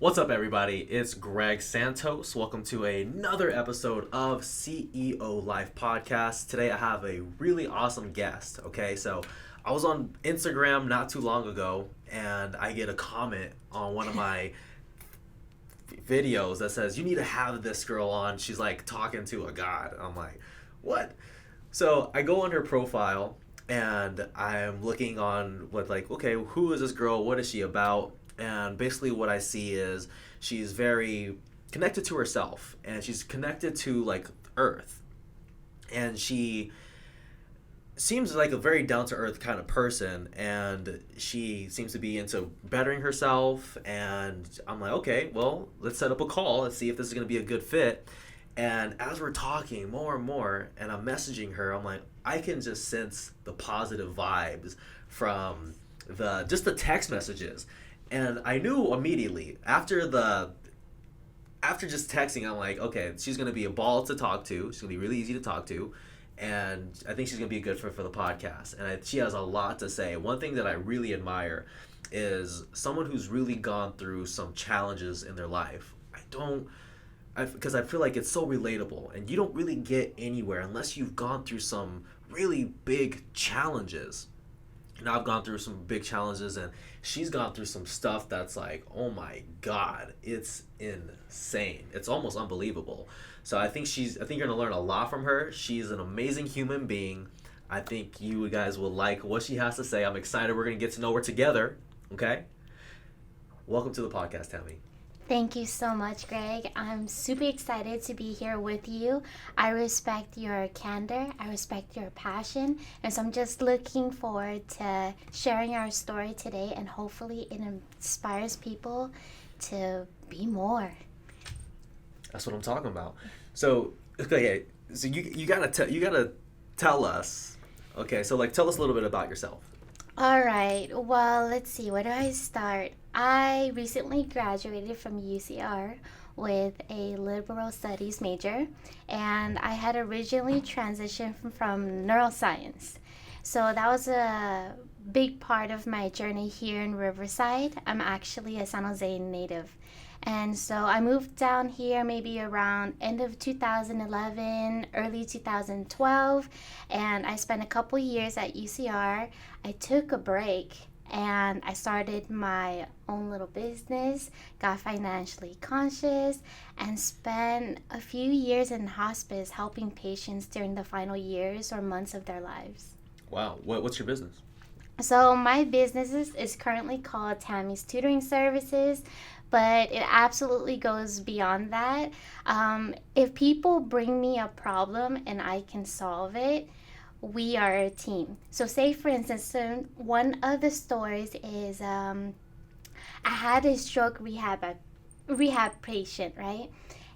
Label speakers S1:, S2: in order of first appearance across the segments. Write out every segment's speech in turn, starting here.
S1: What's up, everybody? It's Greg Santos. Welcome to another episode of CEO Life Podcast. Today, I have a really awesome guest. Okay, so I was on Instagram not too long ago, and I get a comment on one of my videos that says, "You need to have this girl on. She's like talking to a god." I'm like, "What?" So I go on her profile, and I'm looking on okay, who is this girl? What is she about? And basically what I see is she's very connected to herself, and she's connected to like Earth, and she seems like a very down to earth kind of person, and she seems to be into bettering herself. And I'm like, okay, well, let's set up a call. Let's see if this is going to be a good fit. And as we're talking more and more, and I'm messaging her, I'm like, I can just sense the positive vibes from the text messages. And I knew immediately after just texting, I'm like, okay, she's gonna be a ball to talk to. She's gonna be really easy to talk to, and I think she's gonna be a good fit for the podcast. And she has a lot to say. One thing that I really admire is someone who's really gone through some challenges in their life. Because I feel like it's so relatable, and you don't really get anywhere unless you've gone through some really big challenges. And I've gone through some big challenges, and she's gone through some stuff that's like, oh my God, it's insane. It's almost unbelievable. So I think you're gonna learn a lot from her. She's an amazing human being. I think you guys will like what she has to say. I'm excited. We're gonna get to know her together. Okay? Welcome to the podcast, Tammy.
S2: Thank you so much, Greg. I'm super excited to be here with you. I respect your candor. I respect your passion. And so I'm just looking forward to sharing our story today, and hopefully it inspires people to be more.
S1: That's what I'm talking about. So, okay, so you gotta tell us. Okay, so like tell us a little bit about yourself.
S2: All right. Well, let's see. Where do I start? I recently graduated from UCR with a liberal studies major, and I had originally transitioned from neuroscience. So that was a big part of my journey here in Riverside. I'm actually a San Jose native. And so I moved down here maybe around end of 2011, early 2012, and I spent a couple years at UCR. I took a break and I started my own little business, got financially conscious, and spent a few years in hospice helping patients during the final years or months of their lives.
S1: Wow, what's your business?
S2: So my business is currently called Tammy's Tutoring Services, but it absolutely goes beyond that. If people bring me a problem and I can solve it, we are a team. So say, for instance, one of the stories is I had a stroke rehab patient, right?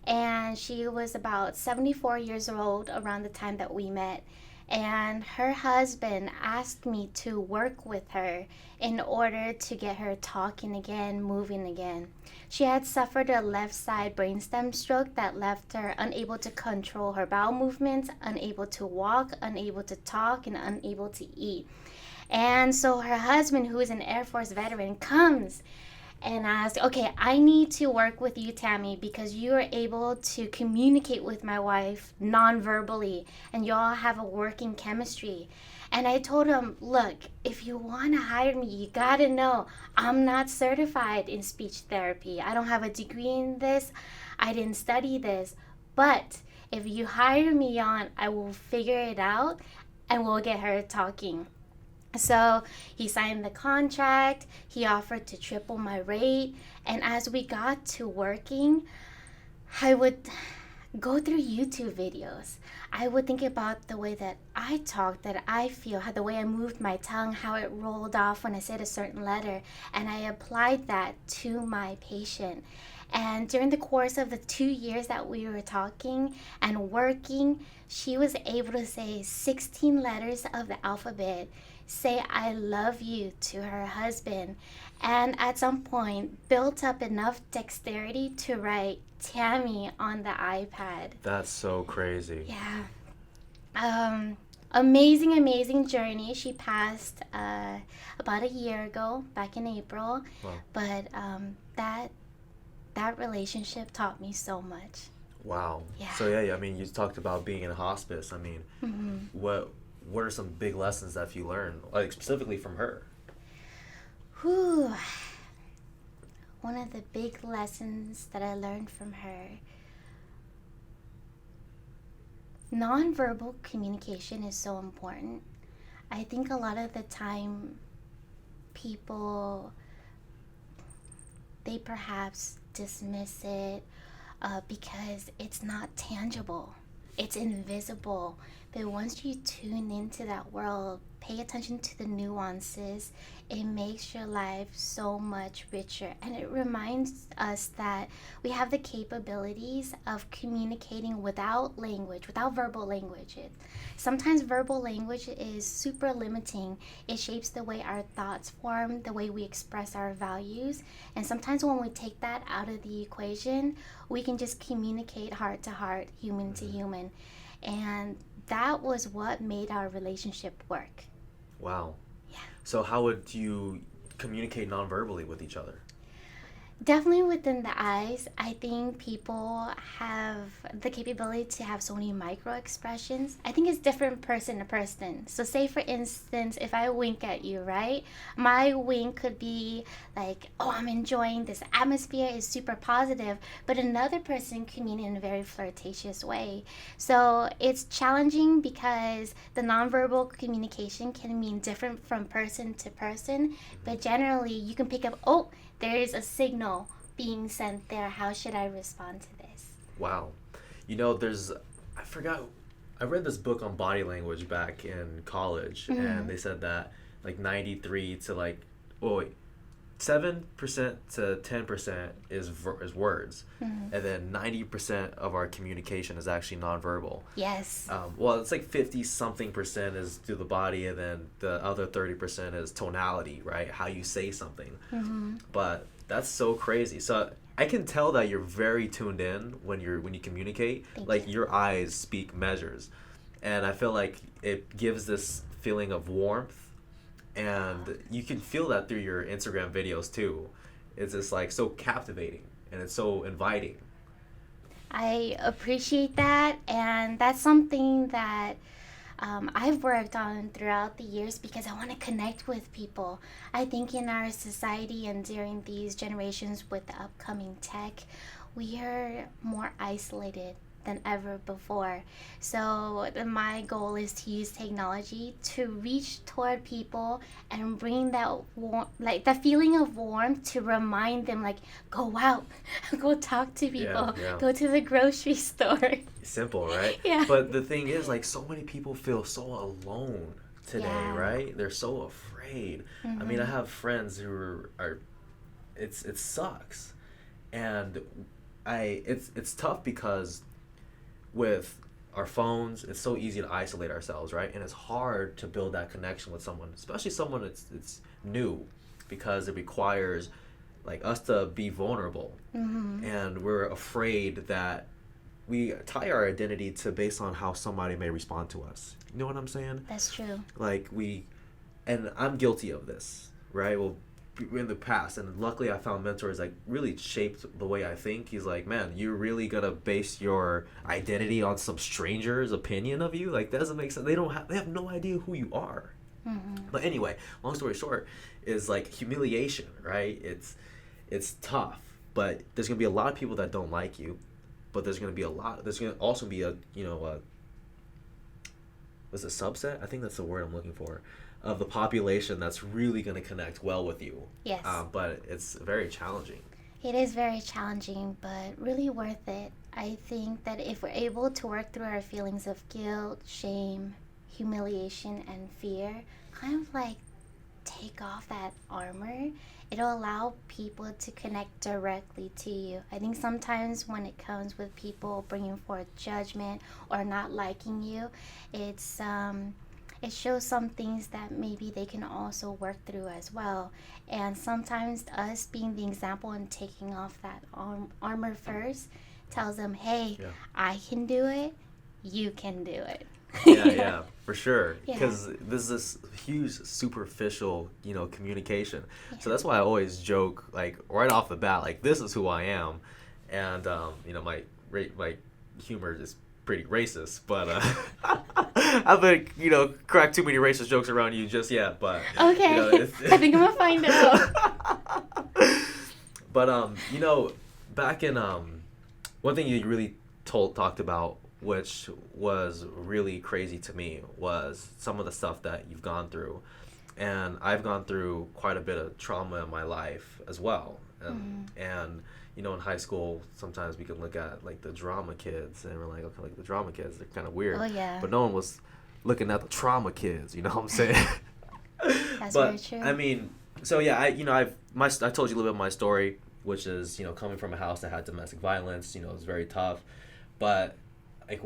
S2: And she was about 74 years old around the time that we met. And her husband asked me to work with her in order to get her talking again, moving again. She had suffered a left side brainstem stroke that left her unable to control her bowel movements, unable to walk, unable to talk, and unable to eat. And so her husband, who is an Air Force veteran, comes and asked, okay, I need to work with you, Tammy, because you are able to communicate with my wife non-verbally, and y'all have a working chemistry. And I told him, look, if you want to hire me, you got to know I'm not certified in speech therapy. I don't have a degree in this. I didn't study this. But if you hire me on, I will figure it out, and we'll get her talking. So he signed the contract, he offered to triple my rate, and as we got to working, I would go through YouTube videos. I would think about the way that I talk, that I feel, how the way I moved my tongue, how it rolled off when I said a certain letter, and I applied that to my patient. And during the course of the 2 years that we were talking and working, she was able to say 16 letters of the alphabet, say I love you to her husband, and at some point built up enough dexterity to write Tammy on the iPad.
S1: That's so crazy.
S2: Yeah. Amazing journey. She passed about a year ago, back in April.
S1: Wow.
S2: But that that relationship taught me so much.
S1: Wow.
S2: Yeah.
S1: So yeah, I mean, you talked about being in hospice. I mean, what are some big lessons that you learned, like specifically from her?
S2: Whew. One of the big lessons that I learned from her, nonverbal communication is so important. I think a lot of the time people, they perhaps dismiss it because it's not tangible, it's invisible. But once you tune into that world, pay attention to the nuances, it makes your life so much richer. And it reminds us that we have the capabilities of communicating without language, without verbal language. Sometimes verbal language is super limiting. It shapes the way our thoughts form, the way we express our values. And sometimes when we take that out of the equation, we can just communicate heart to heart, human to human. And that was what made our relationship work.
S1: Wow.
S2: Yeah.
S1: So how would you communicate non-verbally with each other?
S2: Definitely within the eyes. I think people have the capability to have so many micro expressions. I think it's different person to person. So say for instance, if I wink at you, right? My wink could be like, oh, I'm enjoying this atmosphere, is super positive, but another person can mean it in a very flirtatious way. So it's challenging because the nonverbal communication can mean different from person to person, but generally you can pick up, oh, there is a signal being sent there. How should I respond to this?
S1: Wow. You know, I forgot, I read this book on body language back in college, and they said that like 93 to like, oh wait, 7% to 10% is words, and then 90% of our communication is actually nonverbal.
S2: Yes.
S1: Well, it's like 50 something percent is through the body, and then the other 30% is tonality, right? How you say something. But that's so crazy. So I can tell that you're very tuned in when you communicate.
S2: Thank you.
S1: Your eyes speak measures, and I feel like it gives this feeling of warmth, and you can feel that through your Instagram videos too. It's just like so captivating, and it's so inviting.
S2: I appreciate that, and that's something that I've worked on throughout the years because I want to connect with people. I think in our society and during these generations with the upcoming tech, we are more isolated than ever before. So my goal is to use technology to reach toward people and bring that like the feeling of warmth, to remind them like, go out, go talk to people, go to the grocery store.
S1: Simple, right?
S2: Yeah.
S1: But the thing is, like, so many people feel so alone today, right? They're so afraid. I mean, I have friends who are it sucks. And it's tough because with our phones, it's so easy to isolate ourselves, right? And it's hard to build that connection with someone, especially someone it's new, because it requires like us to be vulnerable. And we're afraid that we tie our identity to based on how somebody may respond to us. You know what I'm saying?
S2: That's true.
S1: Like and I'm guilty of this, right? Well, in the past, and luckily I found mentors that really shaped the way I think. He's like, man, you're really gonna base your identity on some stranger's opinion of you? Like, that doesn't make sense. They have no idea who you are. But anyway, long story short, is like humiliation, right? It's tough, but there's gonna be a lot of people that don't like you, but there's gonna also be a was it subset? I think that's the word I'm looking for, of the population that's really going to connect well with you.
S2: Yes.
S1: But it's very challenging.
S2: It is very challenging, but really worth it. I think that if we're able to work through our feelings of guilt, shame, humiliation, and fear, kind of like take off that armor, it'll allow people to connect directly to you. I think sometimes when it comes with people bringing forth judgment or not liking you, it shows some things that maybe they can also work through as well. And sometimes us being the example and taking off that armor first tells them, hey, I can do it, you can do it.
S1: Yeah, for sure.
S2: Yeah.
S1: Because there's this huge superficial, communication. So that's why I always joke, like, right off the bat, like, this is who I am. and my humor is pretty racist, but I haven't cracked too many racist jokes around you just yet. But
S2: Okay, I think I'm gonna find out.
S1: But back in one thing you really talked about, which was really crazy to me, was some of the stuff that you've gone through, and I've gone through quite a bit of trauma in my life as well, and in high school sometimes we can look at like the drama kids and we're like, okay, like the drama kids, they're kind of weird,
S2: Oh yeah.
S1: but no one was looking at the trauma kids, you know what I'm saying?
S2: That's
S1: But
S2: very true.
S1: I mean, so yeah, I told you a little bit of my story, which is coming from a house that had domestic violence. It was very tough, but like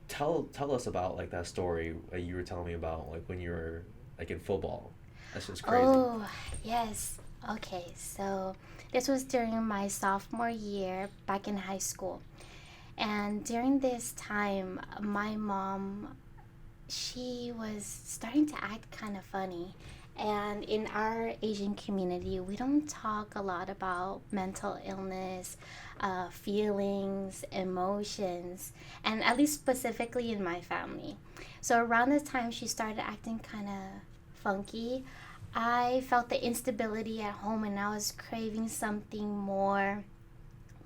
S1: tell us about like that story you were telling me about, like when you were like in football. That's just crazy.
S2: Oh, yes. Okay, so this was during my sophomore year back in high school. And during this time, my mom, she was starting to act kind of funny. And in our Asian community, we don't talk a lot about mental illness, feelings, emotions, and at least specifically in my family. So around the time she started acting kind of funky, I felt the instability at home and I was craving something more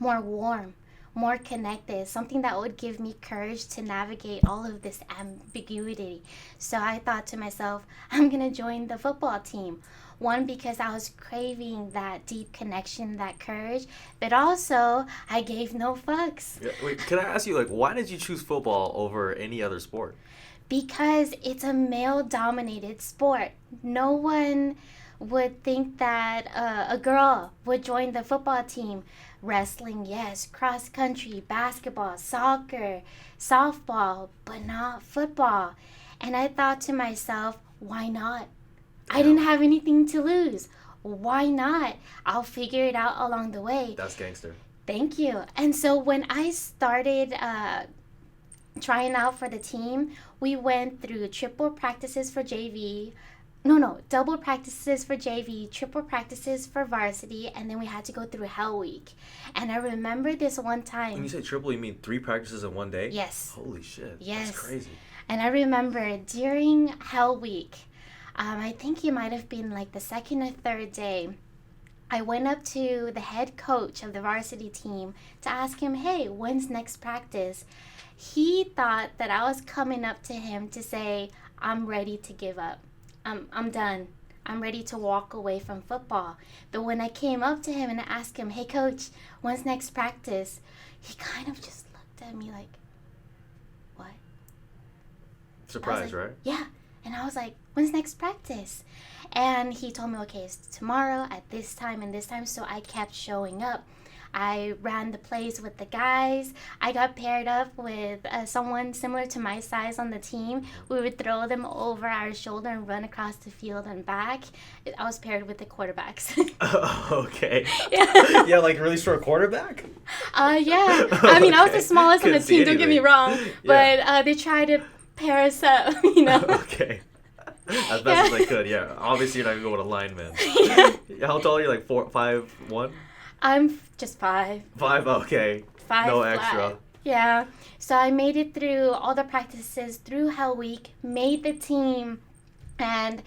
S2: warm, more connected, something that would give me courage to navigate all of this ambiguity. So I thought to myself, I'm going to join the football team. One, because I was craving that deep connection, that courage, but also I gave no fucks.
S1: Yeah, wait, can I ask you, like, why did you choose football over any other sport?
S2: Because it's a male dominated sport. No one would think that a girl would join the football team. Wrestling, yes, cross country, basketball, soccer, softball, but not football. And I thought to myself, why not? I didn't have anything to lose. Why not? I'll figure it out along the way.
S1: That's gangster.
S2: Thank you. And so when I started trying out for the team, we went through triple practices for JV. No, double practices for JV, triple practices for varsity, and then we had to go through Hell Week. And I remember this one time.
S1: When you say triple, you mean 3 practices in one day?
S2: Yes.
S1: Holy shit.
S2: Yes.
S1: That's crazy.
S2: And I remember during Hell Week, I think it might have been like the second or third day, I went up to the head coach of the varsity team to ask him, hey, when's next practice? He thought that I was coming up to him to say, I'm ready to give up. I'm done. I'm ready to walk away from football. But when I came up to him and I asked him, hey, coach, when's next practice? He kind of just looked at me like, what?
S1: Surprise,
S2: like,
S1: right?
S2: Yeah. And I was like, when's next practice? And he told me, okay, it's tomorrow at this time and this time. So I kept showing up. I ran the plays with the guys. I got paired up with someone similar to my size on the team. We would throw them over our shoulder and run across the field and back. I was paired with the quarterbacks.
S1: Okay.
S2: Yeah.
S1: Yeah, like really short quarterback?
S2: Yeah. I mean, I was the smallest on the
S1: Couldn't see
S2: team, don't get me
S1: anything.
S2: wrong. But
S1: Yeah.
S2: they tried to pair us up, you know.
S1: Okay. As best as I could, yeah. Obviously, you're not going to go with a lineman.
S2: Yeah.
S1: How tall are you? Like 5'1"?
S2: I'm just 5.
S1: 5, okay.
S2: 5
S1: No
S2: flat.
S1: extra.
S2: Yeah. So I made it through all the practices through Hell Week, made the team, and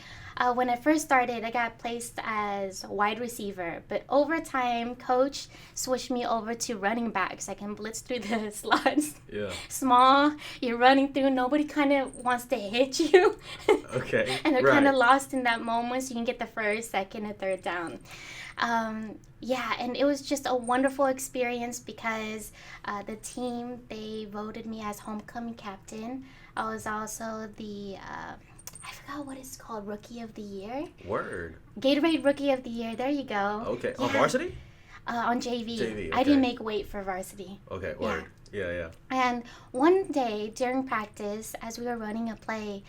S2: when I first started, I got placed as wide receiver. But over time, coach switched me over to running back so I can blitz through the slots.
S1: Yeah.
S2: Small, you're running through, nobody kind of wants to hit you.
S1: Okay.
S2: And they're
S1: right.
S2: kind of lost in that moment, so you can get the first, second, and third down. Yeah, and it was just a wonderful experience because the team, they voted me as homecoming captain. I was also the, I forgot what it's called, Rookie of the Year.
S1: Word.
S2: Gatorade Rookie of the Year, there you go.
S1: Okay.
S2: Yeah.
S1: On varsity?
S2: On JV.
S1: JV,
S2: I didn't
S1: okay.
S2: make weight for varsity.
S1: Okay, word. Yeah.
S2: And one day during practice, as we were running a play,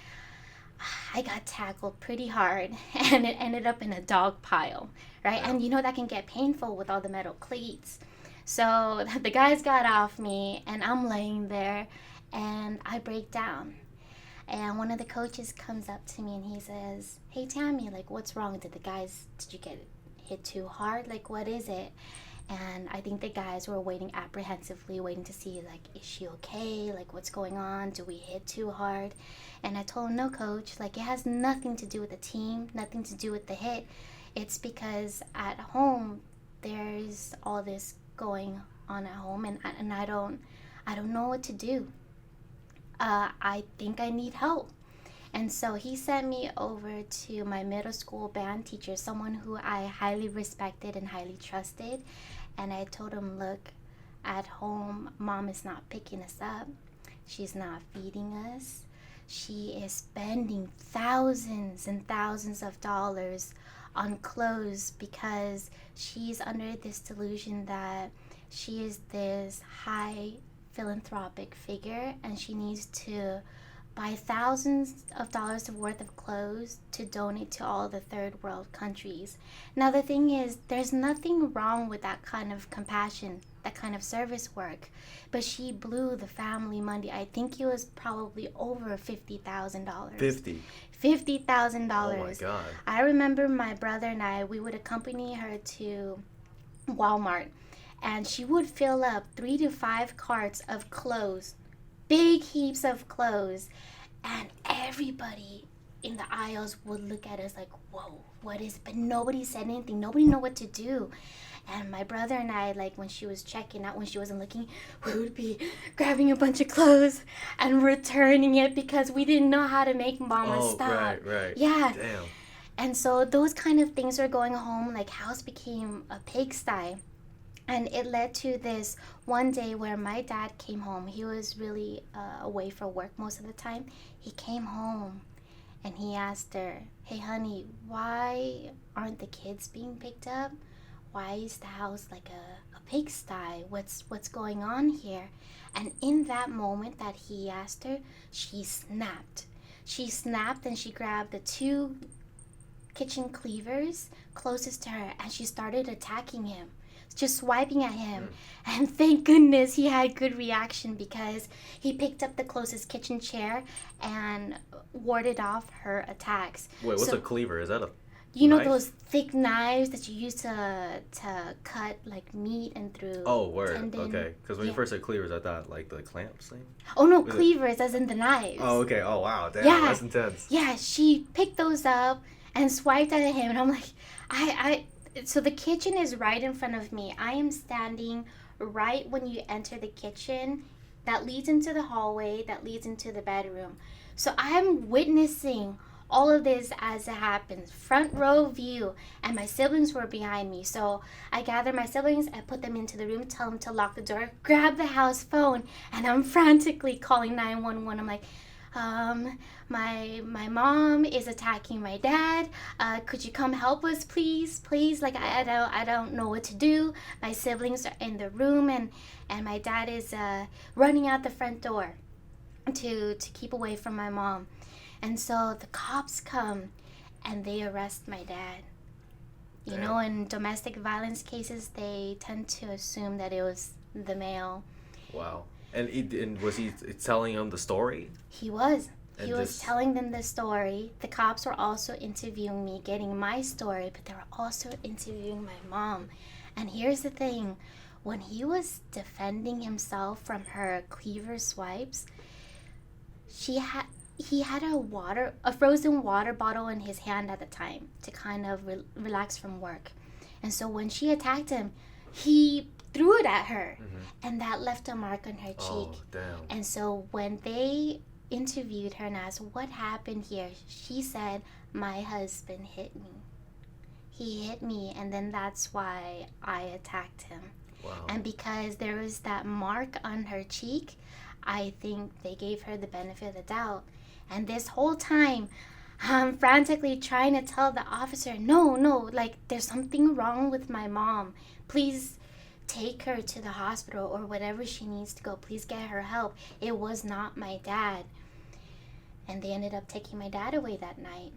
S2: I got tackled pretty hard and it ended up in a dog pile, right?
S1: Yeah.
S2: And you know that can get painful with all the metal cleats. So the guys got off me and I'm laying there and I break down. And one of the coaches comes up to me and he says, hey, Tammy, like, what's wrong? Did you get hit too hard? Like, what is it? And I think the guys were waiting apprehensively, waiting to see, like, is she okay? Like, what's going on? Do we hit too hard? And I told him, no, coach, like, it has nothing to do with the team, nothing to do with the hit. It's because at home, there's all this going on at home, and I don't know what to do. I think I need help. And so he sent me over to my middle school band teacher, someone who I highly respected and highly trusted. And I told him, look, at home, mom is not picking us up. She's not feeding us. She is spending thousands and thousands of dollars on clothes because she's under this delusion that she is this high philanthropic figure and she needs to buy thousands of dollars worth of clothes to donate to all the third world countries. Now the thing is, there's nothing wrong with that kind of compassion, that kind of service work, but she blew the family money. I think it was probably over $50,000. $50,000.
S1: Oh my God.
S2: I remember my brother and we would accompany her to Walmart, and she would fill up 3 to 5 carts of clothes, big heaps of clothes, and everybody in the aisles would look at us like, whoa, what is it? But nobody said anything. Nobody knew what to do. And my brother and I, like, when she was checking out, when she wasn't looking, we would be grabbing a bunch of clothes and returning it because we didn't know how to make mama stop.
S1: Right.
S2: Yeah.
S1: Damn.
S2: And so those kind of things were going home. Like, house became a pigsty. And it led to this one day where my dad came home. He was really away for work most of the time. He came home and he asked her, hey, honey, why aren't the kids being picked up? Why is the house like a pigsty? What's going on here? And in that moment that he asked her, she snapped. She snapped and she grabbed the 2 kitchen cleavers closest to her and she started attacking him, just swiping at him. And thank goodness he had good reaction because he picked up the closest kitchen chair and warded off her attacks.
S1: Wait, what's a cleaver? Is that a
S2: you know
S1: knife?
S2: those thick knives that you use to cut like meat and through tendon?
S1: Okay. Because when you first said cleavers, I thought like the clamps thing.
S2: Oh no, cleavers as in the knives.
S1: Oh, okay. Oh, wow. Damn,
S2: Yeah.
S1: that's intense.
S2: Yeah, she picked those up and swiped at him, and I'm like, so the kitchen is right in front of me. I am standing right when you enter the kitchen that leads into the hallway, that leads into the bedroom. So I'm witnessing all of this as it happens, front row view, and my siblings were behind me. So I gathered my siblings and put them into the room, tell them to lock the door, grab the house phone, and I'm frantically calling 911. I'm like, my mom is attacking my dad. Could you come help us, please? Like, I don't know what to do. My siblings are in the room, and my dad is running out the front door to keep away from my mom. And so the cops come and they arrest my dad. You know, in domestic violence cases, they tend to assume that it was the male.
S1: Wow. And was he telling him the story?
S2: He was. He was telling them the story. The cops were also interviewing me, getting my story, but they were also interviewing my mom. And here's the thing. When he was defending himself from her cleaver swipes, he had a frozen water bottle in his hand at the time to kind of relax from work. And so when she attacked him, he threw it at her, and that left a mark on her cheek.
S1: Oh, damn.
S2: And so when they interviewed her and asked what happened here, she said, my husband hit me. He hit me, and then that's why I attacked him.
S1: Wow.
S2: And because there was that mark on her cheek, I think they gave her the benefit of the doubt. And this whole time, I'm frantically trying to tell the officer, no, like, there's something wrong with my mom. Please take her to the hospital or whatever she needs to go. Please get her help. It was not my dad. And they ended up taking my dad away that night.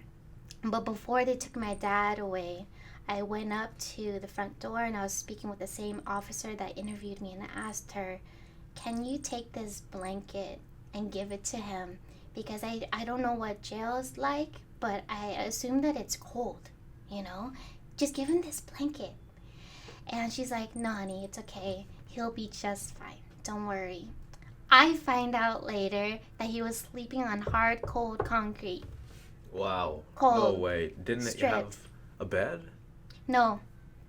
S2: But before they took my dad away, I went up to the front door and I was speaking with the same officer that interviewed me, and I asked her, can you take this blanket and give it to him? Because I don't know what jail is like, but I assume that it's cold, you know? Just give him this blanket. And she's like, no, honey, it's okay. He'll be just fine. Don't worry. I find out later that he was sleeping on hard, cold concrete.
S1: Wow.
S2: Cold.
S1: No way. Didn't it
S2: Stripped.
S1: have a bed?
S2: No.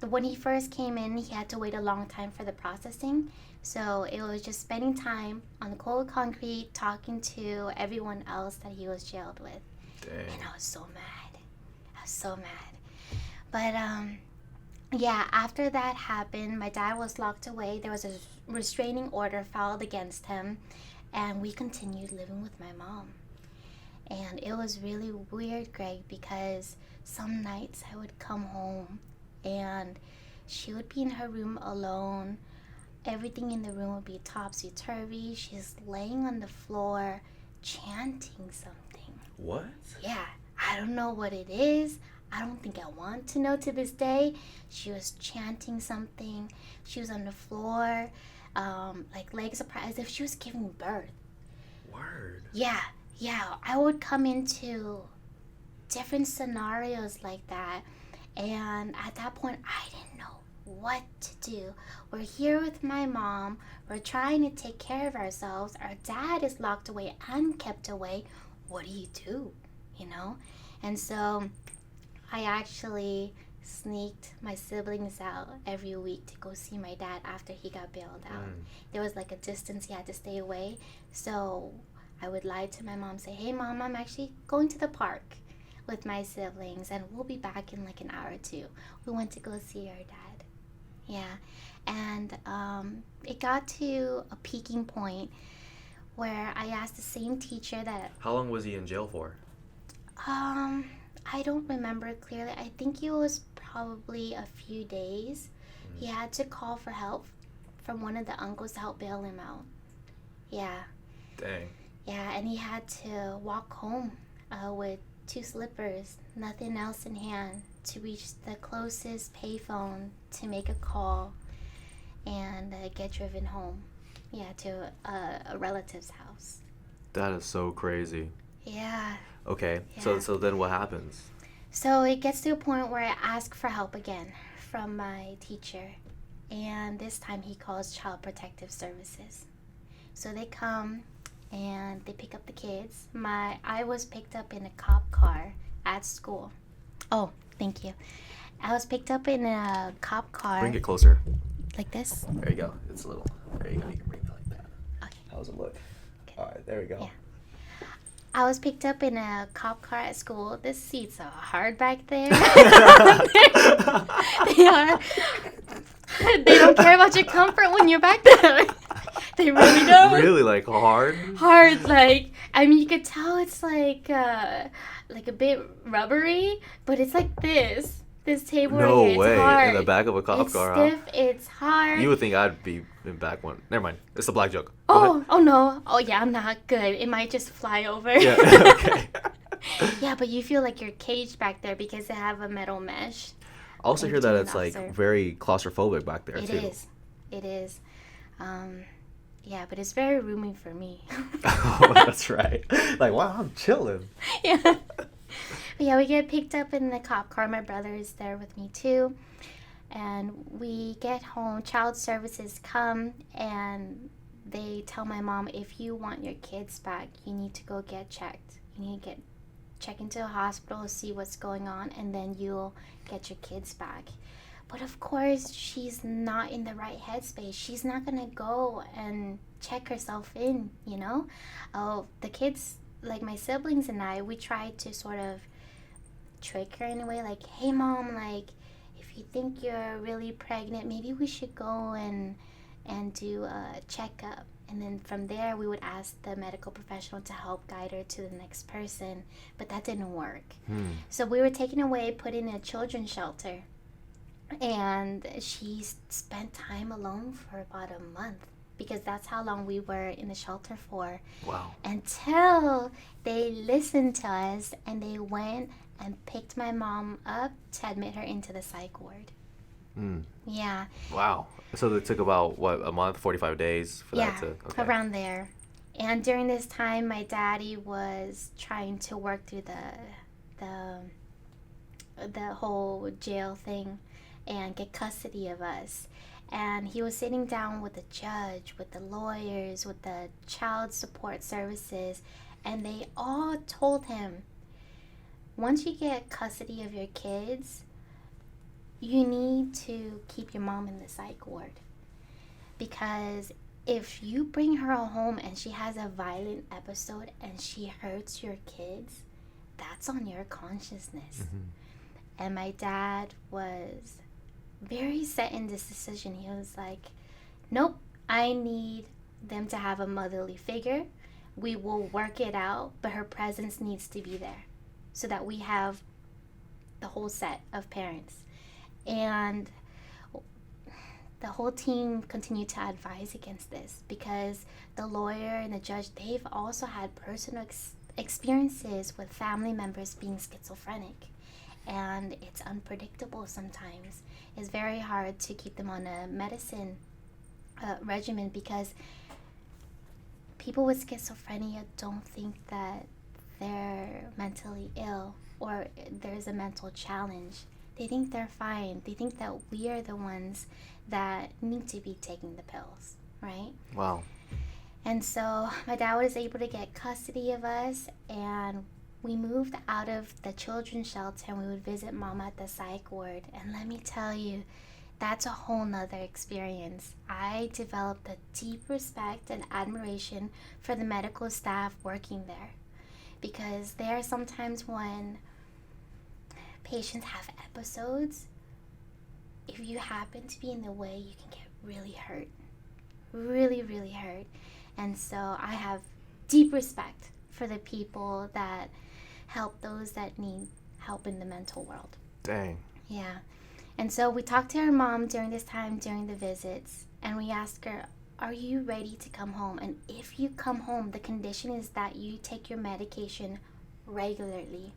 S2: When he first came in, he had to wait a long time for the processing. So it was just spending time on the cold concrete, talking to everyone else that he was jailed with.
S1: Dang.
S2: And I was so mad. I was so mad. But, yeah, after that happened, my dad was locked away. There was a restraining order filed against him. And we continued living with my mom. And it was really weird, Greg, because some nights I would come home and she would be in her room alone. Everything in the room would be topsy-turvy. She's laying on the floor chanting something.
S1: What?
S2: Yeah, I don't know what it is. I don't think I want to know to this day. She was chanting something. She was on the floor, like legs apart, as if she was giving birth.
S1: Word.
S2: Yeah. I would come into different scenarios like that. And at that point, I didn't know what to do. We're here with my mom. We're trying to take care of ourselves. Our dad is locked away and kept away. What do you do? You know? And so I actually sneaked my siblings out every week to go see my dad after he got bailed out. There was like a distance he had to stay away. So I would lie to my mom, say, hey, Mom, I'm actually going to the park with my siblings, and we'll be back in like an hour or two. We went to go see our dad. Yeah. And it got to a peaking point where I asked the same teacher that...
S1: How long was he in jail for?
S2: I don't remember clearly. I think it was probably a few days. He had to call for help from one of the uncles to help bail him out. Yeah.
S1: Dang.
S2: Yeah, and he had to walk home with 2 slippers, nothing else in hand, to reach the closest payphone to make a call and get driven home. Yeah, to a relative's house.
S1: That is so crazy.
S2: Yeah.
S1: Okay,
S2: Yeah.
S1: so then what happens?
S2: So it gets to a point where I ask for help again from my teacher. And this time he calls Child Protective Services. So they come and they pick up the kids. I was picked up in a cop car at school. Oh, thank you. I was picked up in a cop car.
S1: Bring it closer.
S2: Like this?
S1: There you go. It's a little. There you go. You can bring it like that.
S2: Okay.
S1: How does it look?
S2: Okay.
S1: All right. There we go.
S2: Yeah. I was picked up in a cop car at school. The seats are hard back there. They are. They don't care about your comfort when you're back there. They really don't.
S1: Really, like hard?
S2: Hard, like, I mean, you could tell it's like a bit rubbery, but it's like this. This table
S1: No
S2: right here,
S1: way.
S2: it's hard.
S1: In the back of a cop
S2: it's
S1: car,
S2: stiff,
S1: huh?
S2: it's hard.
S1: You would think I'd be in back one. Never mind. It's a black joke. Go
S2: Oh no. Oh yeah, I'm not good. It might just fly over.
S1: ahead. Yeah. Okay.
S2: Yeah, but you feel like you're caged back there because they have a metal mesh.
S1: I also hear that
S2: Between
S1: it's like
S2: officer.
S1: very claustrophobic back there
S2: It
S1: too.
S2: is. It is. Yeah, but it's very roomy for me.
S1: Oh, that's right. Like, wow, I'm chilling.
S2: Yeah. But yeah, we get picked up in the cop car. My brother is there with me too. And we get home. Child services come and they tell my mom, if you want your kids back, you need to go get checked. You need to check into a hospital, see what's going on, and then you'll get your kids back. But of course, she's not in the right headspace. She's not going to go and check herself in, you know? Oh, the kids, like my siblings and I, we tried to sort of trick her in a way, like, hey, Mom, like, if you think you're really pregnant, maybe we should go and do a checkup. And then from there, we would ask the medical professional to help guide her to the next person. But that didn't work. So we were taken away, put in a children's shelter. And she spent time alone for about a month because that's how long we were in the shelter for.
S1: Wow.
S2: Until they listened to us and they went and picked my mom up to admit her into the psych ward. Yeah.
S1: Wow. So it took about, what, a month, 45 days for that to... Okay.
S2: Around there. And during this time, my daddy was trying to work through the whole jail thing. and get custody of us. And he was sitting down with the judge, with the lawyers, with the child support services, and they all told him, once you get custody of your kids, you need to keep your mom in the psych ward. Because if you bring her home and she has a violent episode and she hurts your kids, that's on your consciousness. And my dad was very set in this decision. He was like, nope, I need them to have a motherly figure. We will work it out, but her presence needs to be there so that we have the whole set of parents. And the whole team continued to advise against this because the lawyer and the judge, they've also had personal experiences with family members being schizophrenic. And it's unpredictable sometimes. It's very hard to keep them on a medicine regimen because people with schizophrenia don't think that they're mentally ill or there's a mental challenge. They think they're fine. They think that we are the ones that need to be taking the pills, right?
S1: Wow.
S2: And so my dad was able to get custody of us, and we moved out of the children's shelter and we would visit mom at the psych ward. And let me tell you, that's a whole nother experience. I developed a deep respect and admiration for the medical staff working there, because there are sometimes when patients have episodes, if you happen to be in the way, you can get really hurt. Really, really hurt. And so I have deep respect for the people that help those that need help in the mental world.
S1: Dang.
S2: Yeah. And so we talked to her mom during this time, during the visits, and we asked her, are you ready to come home? And if you come home, the condition is that you take your medication regularly.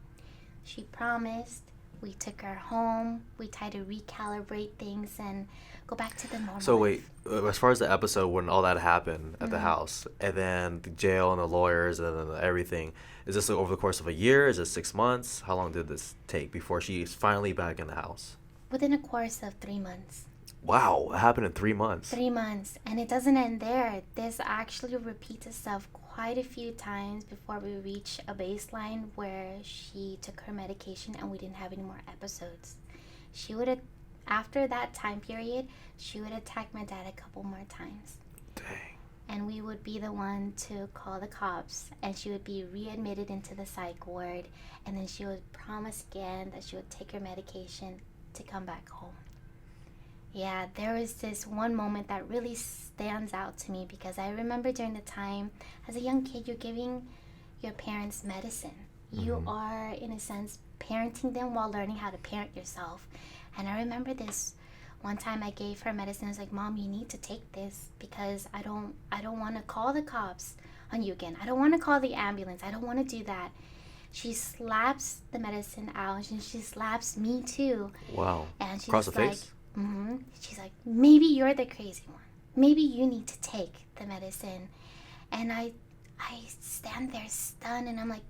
S2: She promised. We took her home. We tried to recalibrate things and go back to the normal.
S1: So wait, as far as the episode when all that happened at the house, and then the jail and the lawyers and then everything, is this over the course of a year? Is it 6 months? How long did this take before she's finally back in the house?
S2: Within a course of 3 months.
S1: Wow, it happened in 3 months.
S2: 3 months. And it doesn't end there. This actually repeats itself quite a few times before we reach a baseline where she took her medication and we didn't have any more episodes. She would, after that time period, she would attack my dad a couple more times.
S1: Dang.
S2: And we would be the one to call the cops, and she would be readmitted into the psych ward, and then she would promise again that she would take her medication to come back home. Yeah, there was this one moment that really stands out to me because I remember during the time, as a young kid, you're giving your parents medicine. You are, in a sense, parenting them while learning how to parent yourself. And I remember this one time I gave her medicine. I was like, Mom, you need to take this because I don't want to call the cops on you again. I don't want to call the ambulance. I don't want to do that. She slaps the medicine out and she slaps me too.
S1: Wow.
S2: And she's
S1: across the
S2: like,
S1: face?
S2: She's like, maybe you're the crazy one. Maybe you need to take the medicine. And I stand there stunned and I'm like,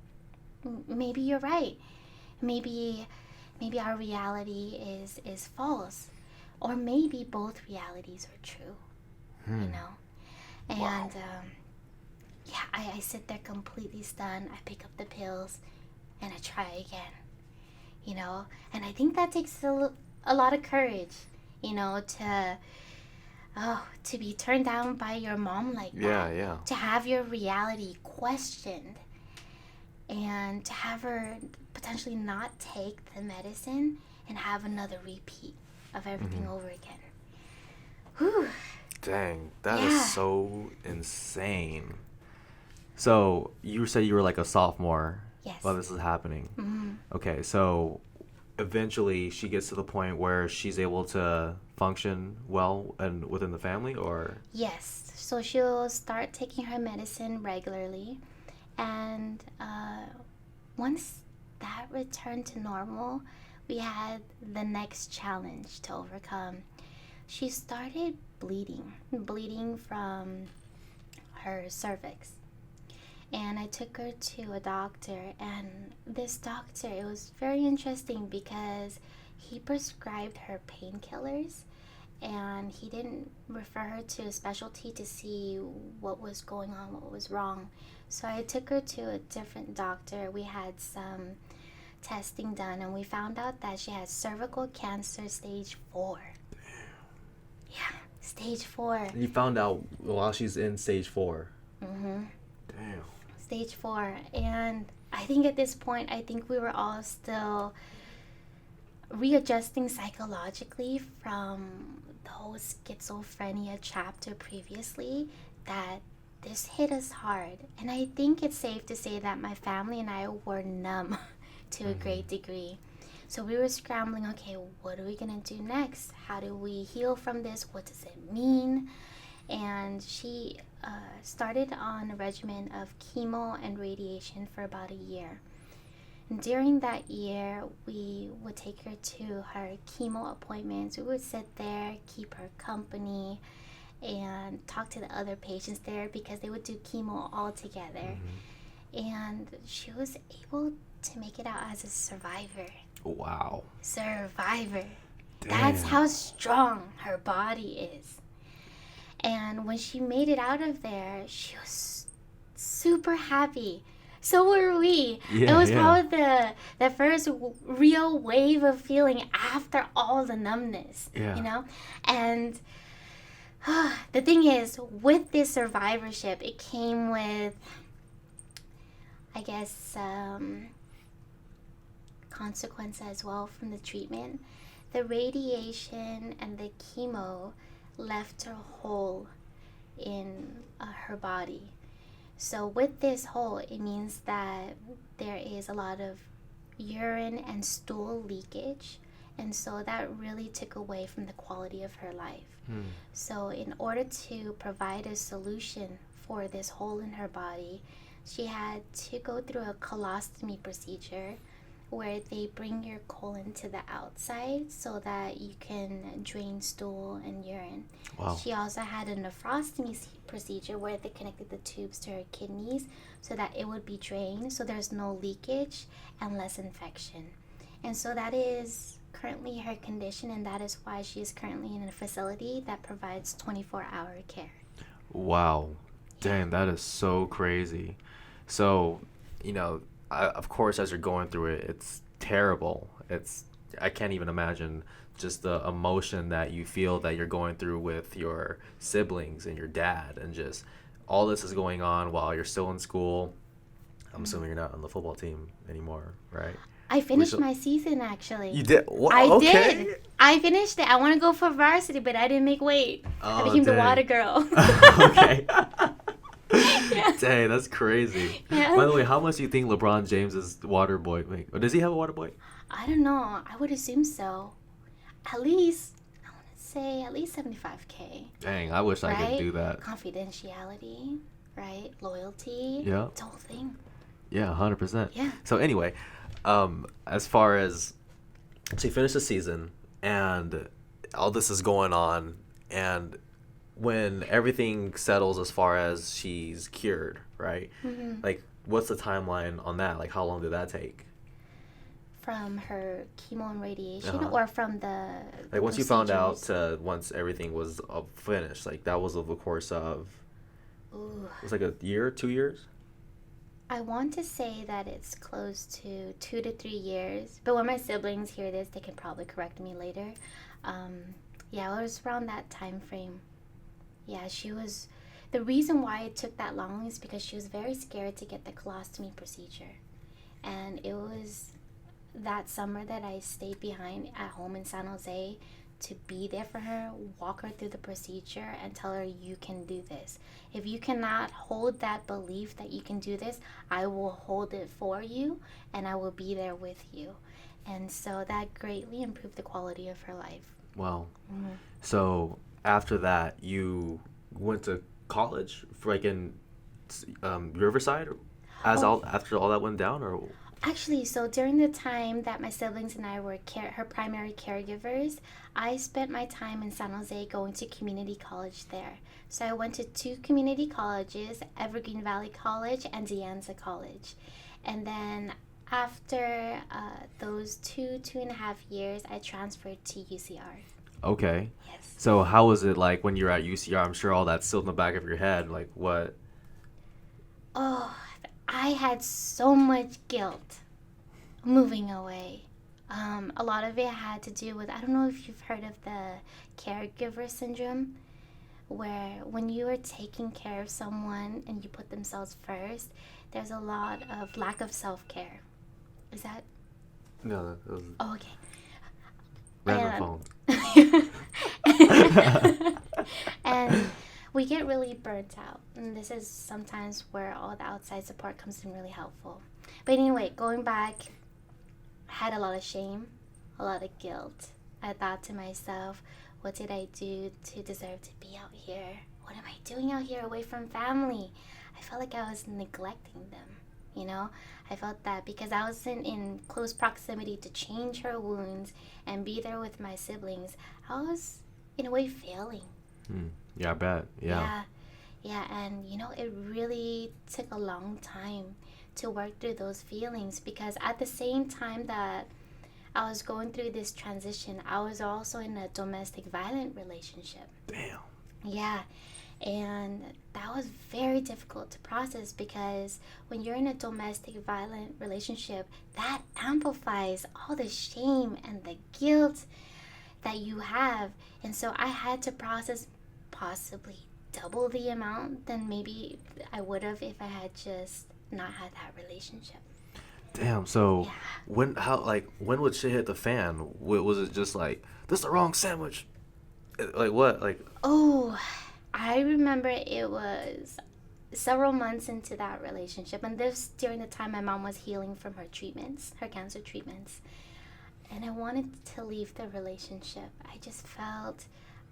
S2: maybe you're right. Maybe our reality is false. Or maybe both realities are true. You know? And
S1: Wow.
S2: I sit there completely stunned. I pick up the pills and I try again. You know? And I think that takes a lot of courage, you know, to be turned down by your mom like that.
S1: Yeah.
S2: To have your reality questioned and to have her potentially not take the medicine and have another repeat of everything over again. Whew.
S1: Dang, that is so insane. So you said you were like a sophomore
S2: Yes.
S1: while this is happening. Okay, so eventually she gets to the point where she's able to function well and within the family, or?
S2: Yes. So she'll start taking her medicine regularly. And once that returned to normal, we had the next challenge to overcome. She started bleeding from her cervix. And I took her to a doctor, and this doctor, it was very interesting because he prescribed her painkillers, and he didn't refer her to a specialty to see what was going on, what was wrong. So I took her to a different doctor. We had some testing done, and we found out that she had cervical cancer stage 4. Yeah, stage 4.
S1: You found out while she's in stage 4.
S2: Mm-hmm.
S1: Damn.
S2: Stage 4. And I think at this point, I think we were all still readjusting psychologically from the whole schizophrenia chapter previously, that this hit us hard. And I think it's safe to say that my family and I were numb to a great degree. So we were scrambling, okay, what are we going to do next? How do we heal from this? What does it mean? And she started on a regimen of chemo and radiation for about a year. And during that year, we would take her to her chemo appointments. We would sit there, keep her company, and talk to the other patients there because they would do chemo all together. And she was able to make it out as a survivor.
S1: Wow.
S2: Survivor.
S1: Damn.
S2: That's how strong her body is. And when she made it out of there, she was super happy. So were we.
S1: Yeah,
S2: it was
S1: yeah.
S2: probably the first real wave of feeling after all the numbness.
S1: Yeah.
S2: You know? And the thing is, with this survivorship, it came with, I guess, consequence as well from the treatment. The radiation and the chemo left her hole in her body. So with this hole, it means that there is a lot of urine and stool leakage, and so that really took away from the quality of her life. So in order to provide a solution for this hole in her body, she had to go through a colostomy procedure where they bring your colon to the outside so that you can drain stool and urine.
S1: Wow.
S2: She also had a nephrostomy procedure where they connected the tubes to her kidneys so that it would be drained, so there's no leakage and less infection. And so that is currently her condition, and that is why she is currently in a facility that provides 24-hour care.
S1: Wow. Dang, that is so crazy. So, of course, as you're going through it, it's terrible. I can't even imagine just the emotion that you feel that you're going through with your siblings and your dad, and just all this is going on while you're still in school. I'm assuming you're not on the football team anymore, right?
S2: I finished my season, actually.
S1: You did? What?
S2: I
S1: Okay.
S2: did. I finished it. I want to go for varsity, but I didn't make weight. I
S1: Oh,
S2: became the
S1: dang.
S2: water girl.
S1: Okay.
S2: Yeah.
S1: Dang, that's crazy.
S2: Yeah.
S1: By the way, how much do you think LeBron James's water boy make? Or does he have a water boy?
S2: I don't know. I would assume so. At least, I want to say at least $75K.
S1: Dang, I wish I could
S2: Right?
S1: do that.
S2: Confidentiality, right? Loyalty.
S1: Yeah.
S2: The whole thing.
S1: Yeah, 100%.
S2: Yeah.
S1: So anyway, as far as, so you finish the season and all this is going on, and when everything settles as far as she's cured, right?
S2: Mm-hmm.
S1: Like, what's the timeline on that? Like, how long did that take?
S2: From her chemo and radiation,
S1: Uh-huh.
S2: or from the
S1: Like, once you found out
S2: procedures?
S1: once everything was finished, like, that was over the course of,
S2: Ooh.
S1: it was like a year, 2 years?
S2: I want to say that it's close to 2 to 3 years, but when my siblings hear this, they can probably correct me later. Yeah, it was around that time frame. Yeah, the reason why it took that long is because she was very scared to get the colostomy procedure. And it was that summer that I stayed behind at home in San Jose to be there for her, walk her through the procedure, and tell her, you can do this. If you cannot hold that belief that you can do this, I will hold it for you, and I will be there with you. And so that greatly improved the quality of her life.
S1: Wow.
S2: Mm-hmm.
S1: So after that, you went to college, for like in Riverside, after all that went down, or?
S2: Actually, so during the time that my siblings and I were her primary caregivers, I spent my time in San Jose going to community college there. So I went to 2 community colleges, Evergreen Valley College and De Anza College. And then After those 2.5 years, I transferred to UCR.
S1: Okay.
S2: Yes.
S1: So how was it like when you're at UCR? I'm sure all that's still in the back of your head. Like what?
S2: Oh, I had so much guilt moving away. A lot of it had to do with, I don't know if you've heard of the caregiver syndrome, where when you are taking care of someone and you put themselves first, there's a lot of lack of self care. Is that?
S1: No, that was
S2: Oh, okay.
S1: random
S2: And,
S1: phone.
S2: and we get really burnt out. And this is sometimes where all the outside support comes in really helpful. But anyway, going back, I had a lot of shame, a lot of guilt. I thought to myself, what did I do to deserve to be out here? What am I doing out here away from family? I felt like I was neglecting them, you know? I felt that because I wasn't in close proximity to change her wounds and be there with my siblings, I was, in a way, failing.
S1: Yeah, I bet. Yeah.
S2: Yeah, and it really took a long time to work through those feelings because at the same time that I was going through this transition, I was also in a domestic violent relationship.
S1: Damn.
S2: Yeah, and that was very difficult to process because when you're in a domestic violent relationship, that amplifies all the shame and the guilt that you have. And so I had to process possibly double the amount than maybe I would have if I had just not had that relationship.
S1: Damn. So
S2: Yeah.
S1: when would shit hit the fan? Was it just like this is the wrong sandwich? Like what? Like
S2: Oh, I remember it was several months into that relationship, and this during the time my mom was healing from her treatments, her cancer treatments. And I wanted to leave the relationship. I just felt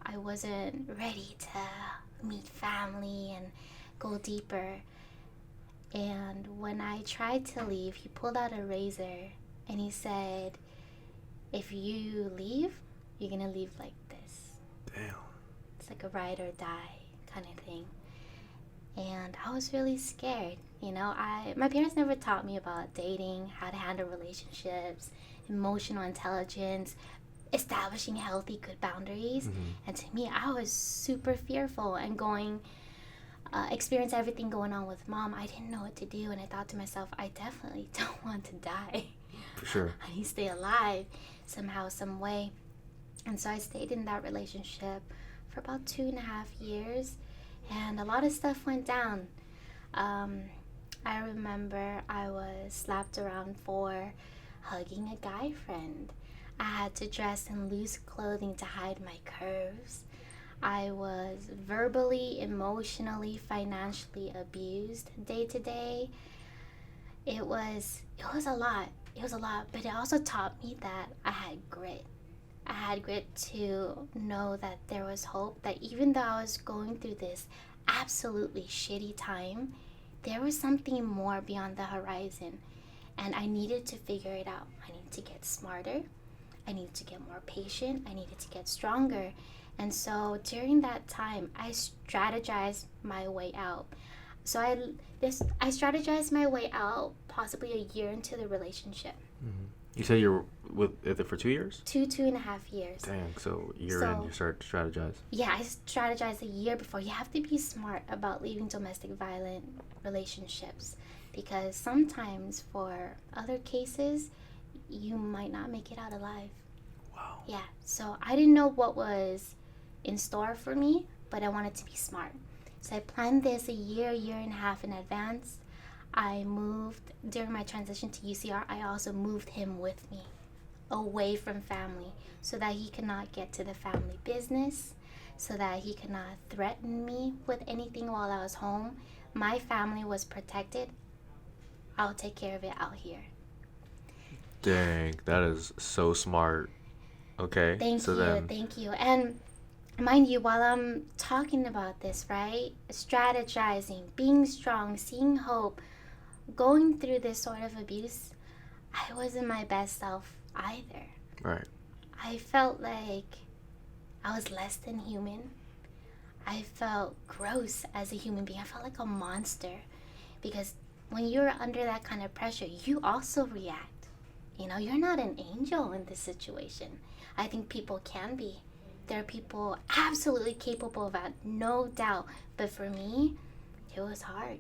S2: I wasn't ready to meet family and go deeper. And when I tried to leave, he pulled out a razor and he said, if you leave, you're gonna leave like this.
S1: damn.
S2: It's like a ride or die kind of thing. And I was really scared. My parents never taught me about dating, how to handle relationships, emotional intelligence, establishing healthy, good boundaries. And to me, I was super fearful and experience everything going on with mom. I didn't know what to do, and I thought to myself, I definitely don't want to die.
S1: For sure.
S2: I need to stay alive somehow, some way. And so I stayed in that relationship for about 2.5 years, and a lot of stuff went down. I remember I was slapped around for hugging a guy friend. I had to dress in loose clothing to hide my curves. I was verbally, emotionally, financially abused day to day. It was a lot. It was a lot, but it also taught me that I had grit. I had grit to know that there was hope, that even though I was going through this absolutely shitty time, there was something more beyond the horizon. And I needed to figure it out. I needed to get smarter. I needed to get more patient. I needed to get stronger. And so during that time, I strategized my way out. So I strategized my way out possibly a year into the relationship.
S1: You said you were with it for 2 years?
S2: 2.5 years.
S1: Dang, so you're in, you start to strategize.
S2: Yeah, I strategized a year before. You have to be smart about leaving domestic violent relationships because sometimes for other cases, you might not make it out alive.
S1: Wow.
S2: Yeah, so I didn't know what was in store for me, but I wanted to be smart. So I planned this a year and a half in advance. I moved during my transition to UCR. I also moved him with me away from family so that he could not get to the family business, so that he could not threaten me with anything while I was home. My family was protected. I'll take care of it out here.
S1: Dang, that is so smart. Okay.
S2: Thank you. And mind you, while I'm talking about this, right? Strategizing, being strong, seeing hope, going through this sort of abuse, I wasn't my best self either.
S1: Right.
S2: I felt like I was less than human. I felt gross as a human being. I felt like a monster because when you're under that kind of pressure, you also react. You know, you're not an angel in this situation. I think people can be. There are people absolutely capable of that, no doubt. But for me, it was hard.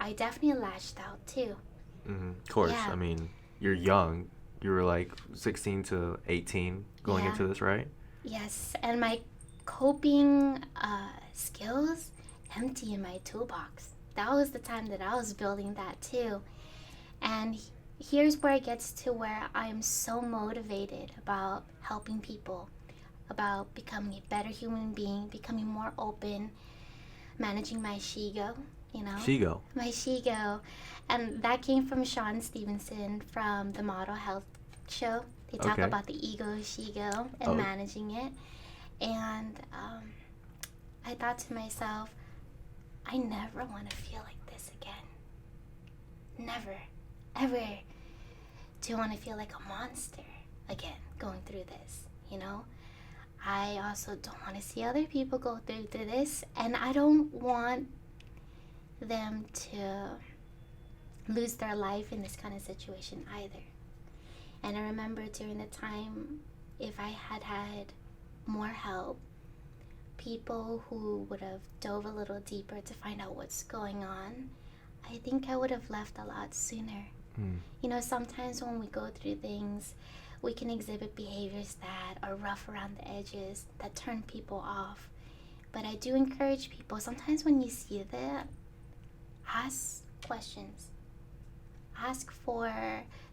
S2: I definitely lashed out too.
S3: Of course.
S2: Yeah.
S3: I mean, you're young. You were like 16 to 18 going
S2: Yeah.
S3: into this, right?
S2: Yes, and my coping skills empty in my toolbox. That was the time that I was building that too. And here's where it gets to where I am so motivated about helping people, about becoming a better human being, becoming more open, managing my shigo, you know?
S3: Shigo.
S2: My shigo. And that came from Sean Stevenson from the Model Health Show. They talk
S3: Okay.
S2: about the ego, shigo, and
S3: Oh.
S2: managing it. And I thought to myself, I never want to feel like this again. Never, ever do I want to feel like a monster again going through this, you know? I also don't want to see other people go through this, and I don't want them to lose their life in this kind of situation either. And I remember during the time, if I had had more help, people who would have dove a little deeper to find out what's going on, I think I would have left a lot sooner. You know, sometimes when we go through things, we can exhibit behaviors that are rough around the edges, that turn people off. But I do encourage people, sometimes when you see that, ask questions. Ask for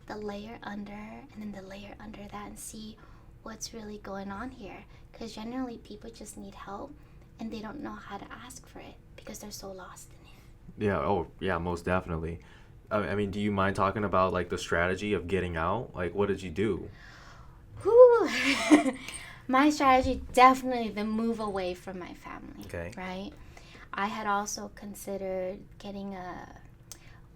S2: the layer under and then the layer under that and see what's really going on here. Because generally people just need help and they don't know how to ask for it because they're so lost in it.
S3: Yeah. Oh, yeah. Most definitely. I mean, do you mind talking about like the strategy of getting out? Like, what did you do?
S2: Whew. My strategy, definitely the move away from my family.
S3: Okay.
S2: Right? I had also considered getting a,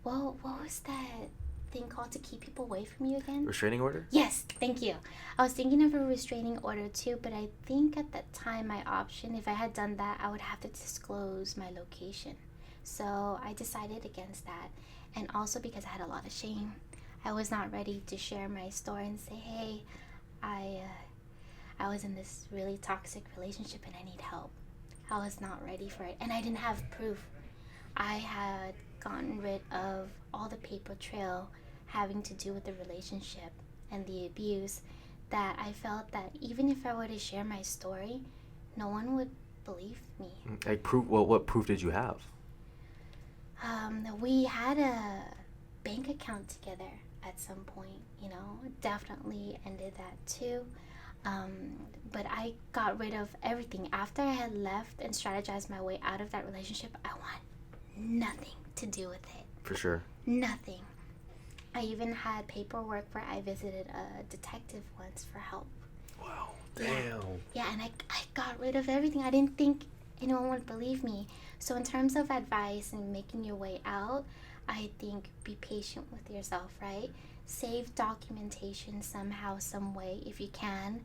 S2: well, what was that thing called to keep people away from you again?
S3: Restraining order?
S2: Yes, thank you. I was thinking of a restraining order too, but I think at that time my option, if I had done that, I would have to disclose my location. So I decided against that. And also because I had a lot of shame. I was not ready to share my story and say, hey, I was in this really toxic relationship and I need help. I was not ready for it. And I didn't have proof. I had gotten rid of all the paper trail having to do with the relationship and the abuse, that I felt that even if I were to share my story, no one would believe me.
S3: Like proof? Well, what proof did you have?
S2: We had a bank account together at some point, you know, definitely ended that too. But I got rid of everything. After I had left and strategized my way out of that relationship, I want nothing to do with it.
S3: For sure.
S2: Nothing. I even had paperwork where I visited a detective once for help.
S3: Wow.
S1: Damn.
S2: Yeah, and I got rid of everything. I didn't think anyone would believe me. So in terms of advice and making your way out, I think be patient with yourself, right? Save documentation somehow, some way, if you can.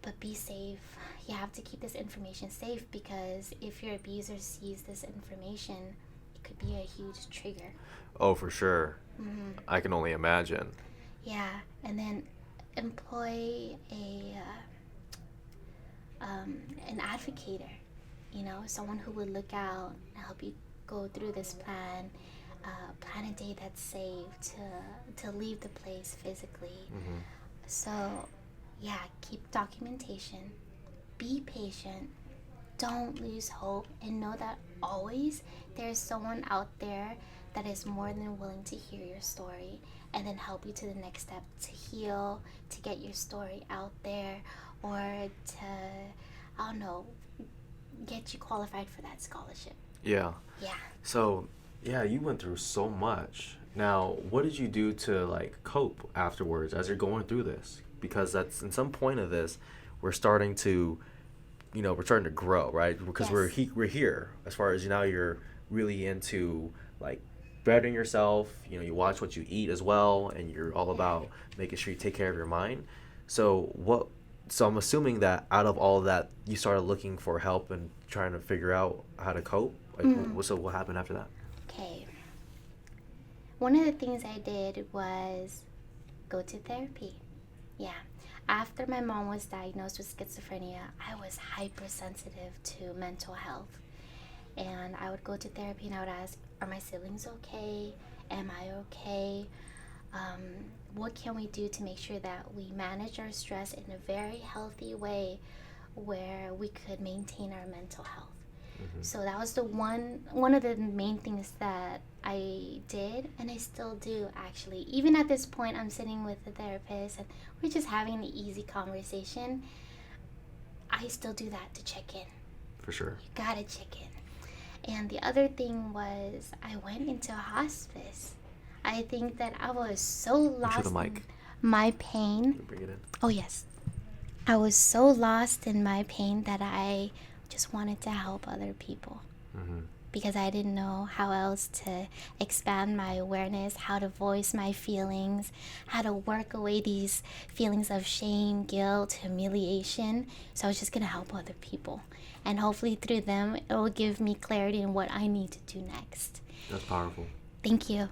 S2: But be safe. You have to keep this information safe because if your abuser sees this information, it could be a huge trigger.
S3: Oh, for sure.
S2: Mm-hmm.
S3: I can only imagine.
S2: Yeah, and then employ an advocator, you know, someone who would look out and help you go through this plan, plan a day that's safe to leave the place physically.
S3: Mm-hmm.
S2: So, yeah, keep documentation, be patient, don't lose hope, and know that always there's someone out there that is more than willing to hear your story and then help you to the next step to heal, to get your story out there, or to, I don't know, get you qualified for that scholarship.
S3: Yeah.
S2: Yeah.
S3: So, yeah, you went through so much. Now, what did you do to like cope afterwards as you're going through this? Because that's in some point of this, we're starting to grow, right? Because
S2: Yes.
S3: we're here. As far as now, you're really into like bettering yourself. You know, you watch what you eat as well, and you're all about making sure you take care of your mind. So I'm assuming that out of all of that, you started looking for help and trying to figure out how to cope. Like, so what happened after that?
S2: Okay. one of the things I did was go to therapy. Yeah. After my mom was diagnosed with schizophrenia, I was hypersensitive to mental health. And I would go to therapy and I would ask, are my siblings okay? Am I okay? What can we do to make sure that we manage our stress in a very healthy way where we could maintain our mental health? So that was the one of the main things that I did, and I still do actually. Even at this point, I'm sitting with the therapist and we're just having an easy conversation. I still do that to check in.
S3: For sure.
S2: You gotta check in. And the other thing was I went into hospice. I think that I was so lost in my pain.
S3: Bring it in.
S2: Oh yes. I was so lost in my pain that I just wanted to help other people. Because I didn't know how else to expand my awareness, how to voice my feelings, how to work away these feelings of shame, guilt, humiliation. So I was just going to help other people. And hopefully through them, it will give me clarity in what I need to do next.
S3: That's powerful.
S2: Thank you.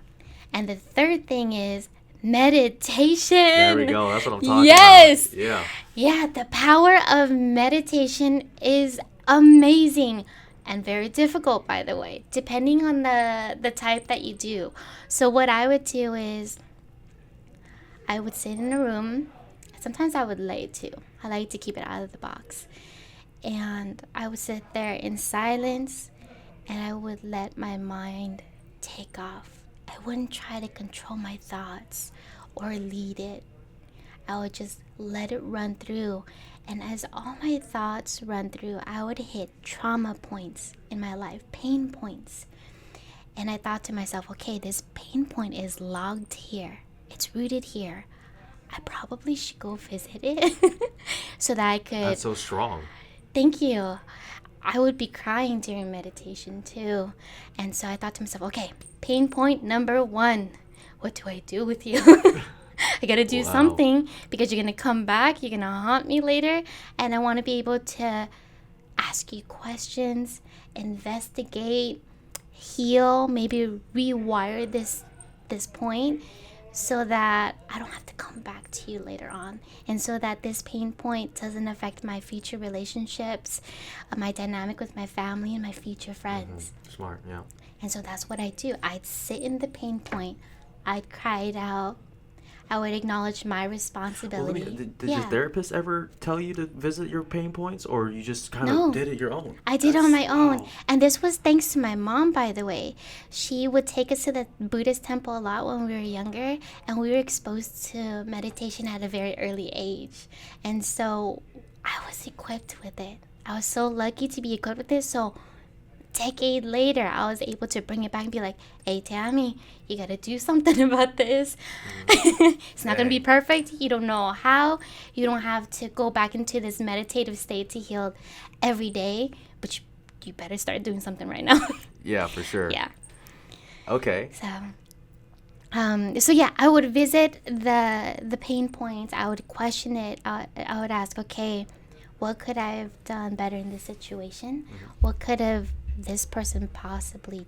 S2: And the third thing is meditation.
S3: There we go. That's what I'm talking
S2: yes.
S3: about. Yeah.
S2: Yeah, the power of meditation is amazing. And very difficult, by the way, depending on the type that you do. So what I would do is I would sit in a room. Sometimes I would lay too. I like to keep it out of the box. And I would sit there in silence and I would let my mind take off. I wouldn't try to control my thoughts or lead it. I would just let it run through. And as all my thoughts run through, I would hit trauma points in my life, pain points. And I thought to myself, okay, this pain point is logged here. It's rooted here. I probably should go visit it so that I could...
S3: That's so strong.
S2: Thank you. I would be crying during meditation too. And so I thought to myself, okay, pain point number 1. What do I do with you? I gotta do something because you're gonna come back, you're gonna haunt me later, and I want to be able to ask you questions, investigate, heal, maybe rewire this point so that I don't have to come back to you later on, and so that this pain point doesn't affect my future relationships, my dynamic with my family and my future friends.
S3: Smart, yeah.
S2: And so that's what I do. I'd sit in the pain point, I'd cry it out, I would acknowledge my responsibility.
S3: Well, did your therapist ever tell you to visit your pain points, or you just kind of did it your own?
S2: I did on my own. And this was thanks to my mom, by the way. She would take us to the Buddhist temple a lot when we were younger, and we were exposed to meditation at a very early age. And so I was equipped with it. I was so lucky to be equipped with it. So decade later, I was able to bring it back and be like, hey, Tammy, you got to do something about this. It's not going to be perfect. You don't know how. You don't have to go back into this meditative state to heal every day, but you better start doing something right now.
S3: Yeah, for sure.
S2: Yeah.
S3: Okay.
S2: So yeah, I would visit the pain points. I would question it. I would ask, okay, what could I have done better in this situation? What could have this person possibly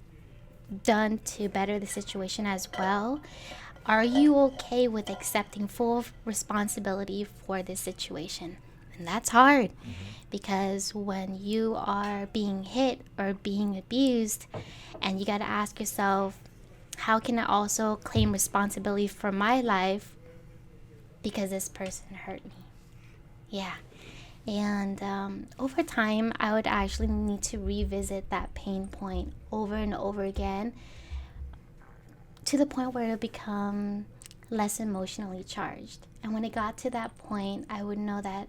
S2: done to better the situation as well? Are you okay with accepting full responsibility for this situation? And that's hard because when you are being hit or being abused, and you got to ask yourself, how can I also claim responsibility for my life because this person hurt me? Yeah. And over time, I would actually need to revisit that pain point over and over again to the point where it would become less emotionally charged. And when it got to that point, I would know that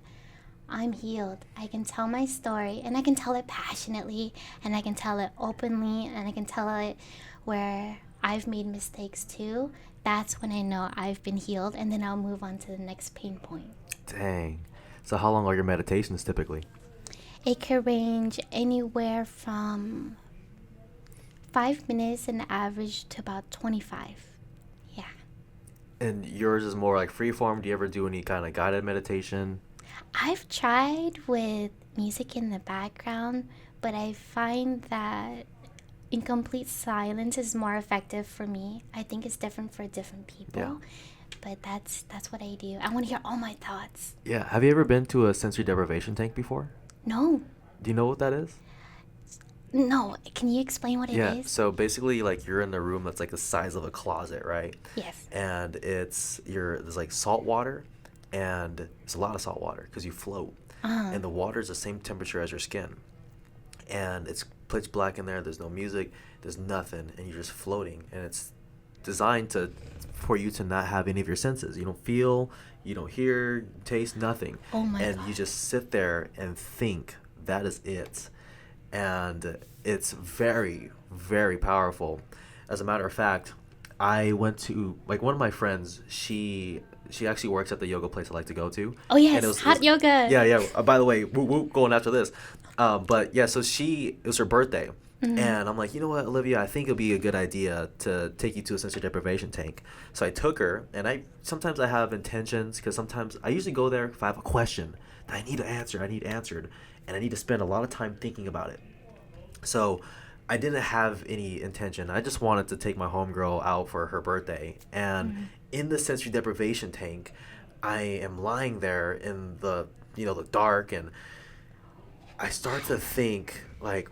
S2: I'm healed. I can tell my story, and I can tell it passionately, and I can tell it openly, and I can tell it where I've made mistakes too. That's when I know I've been healed, and then I'll move on to the next pain point.
S3: Dang. So how long are your meditations typically?
S2: It could range anywhere from 5 minutes on average to about 25. Yeah.
S3: And yours is more like freeform? Do you ever do any kind of guided meditation?
S2: I've tried with music in the background, but I find that in complete silence is more effective for me. I think it's different for different people.
S3: Yeah.
S2: But that's what I do. I want to hear all my thoughts.
S3: Yeah. Have you ever been to a sensory deprivation tank before?
S2: No.
S3: Do you know what that is?
S2: No. Can you explain what it
S3: Yeah.
S2: is?
S3: So basically, like you're in a room that's like the size of a closet, right?
S2: Yes.
S3: And there's like salt water, and it's a lot of salt water because you float, and the water is the same temperature as your skin, and it's pitch black in there. There's no music, there's nothing, and you're just floating, and it's designed for you to not have any of your senses. You don't feel, you don't hear, taste, nothing.
S2: Oh my
S3: and
S2: God.
S3: you just sit there and think. That is it. And it's very, very powerful. As a matter of fact, I went to, like, one of my friends, she actually works at the yoga place I like to go to.
S2: Oh yes,
S3: And it was-
S2: hot yoga.
S3: Yeah. By the way, woo, going after this. But yeah, so it was her birthday. And I'm like, you know what, Olivia, I think it'd be a good idea to take you to a sensory deprivation tank. So I took her, and sometimes I have intentions, because sometimes I usually go there if I have a question that I need answered, and I need to spend a lot of time thinking about it. So I didn't have any intention. I just wanted to take my homegirl out for her birthday. And in the sensory deprivation tank, I am lying there in the dark, and I start to think, like,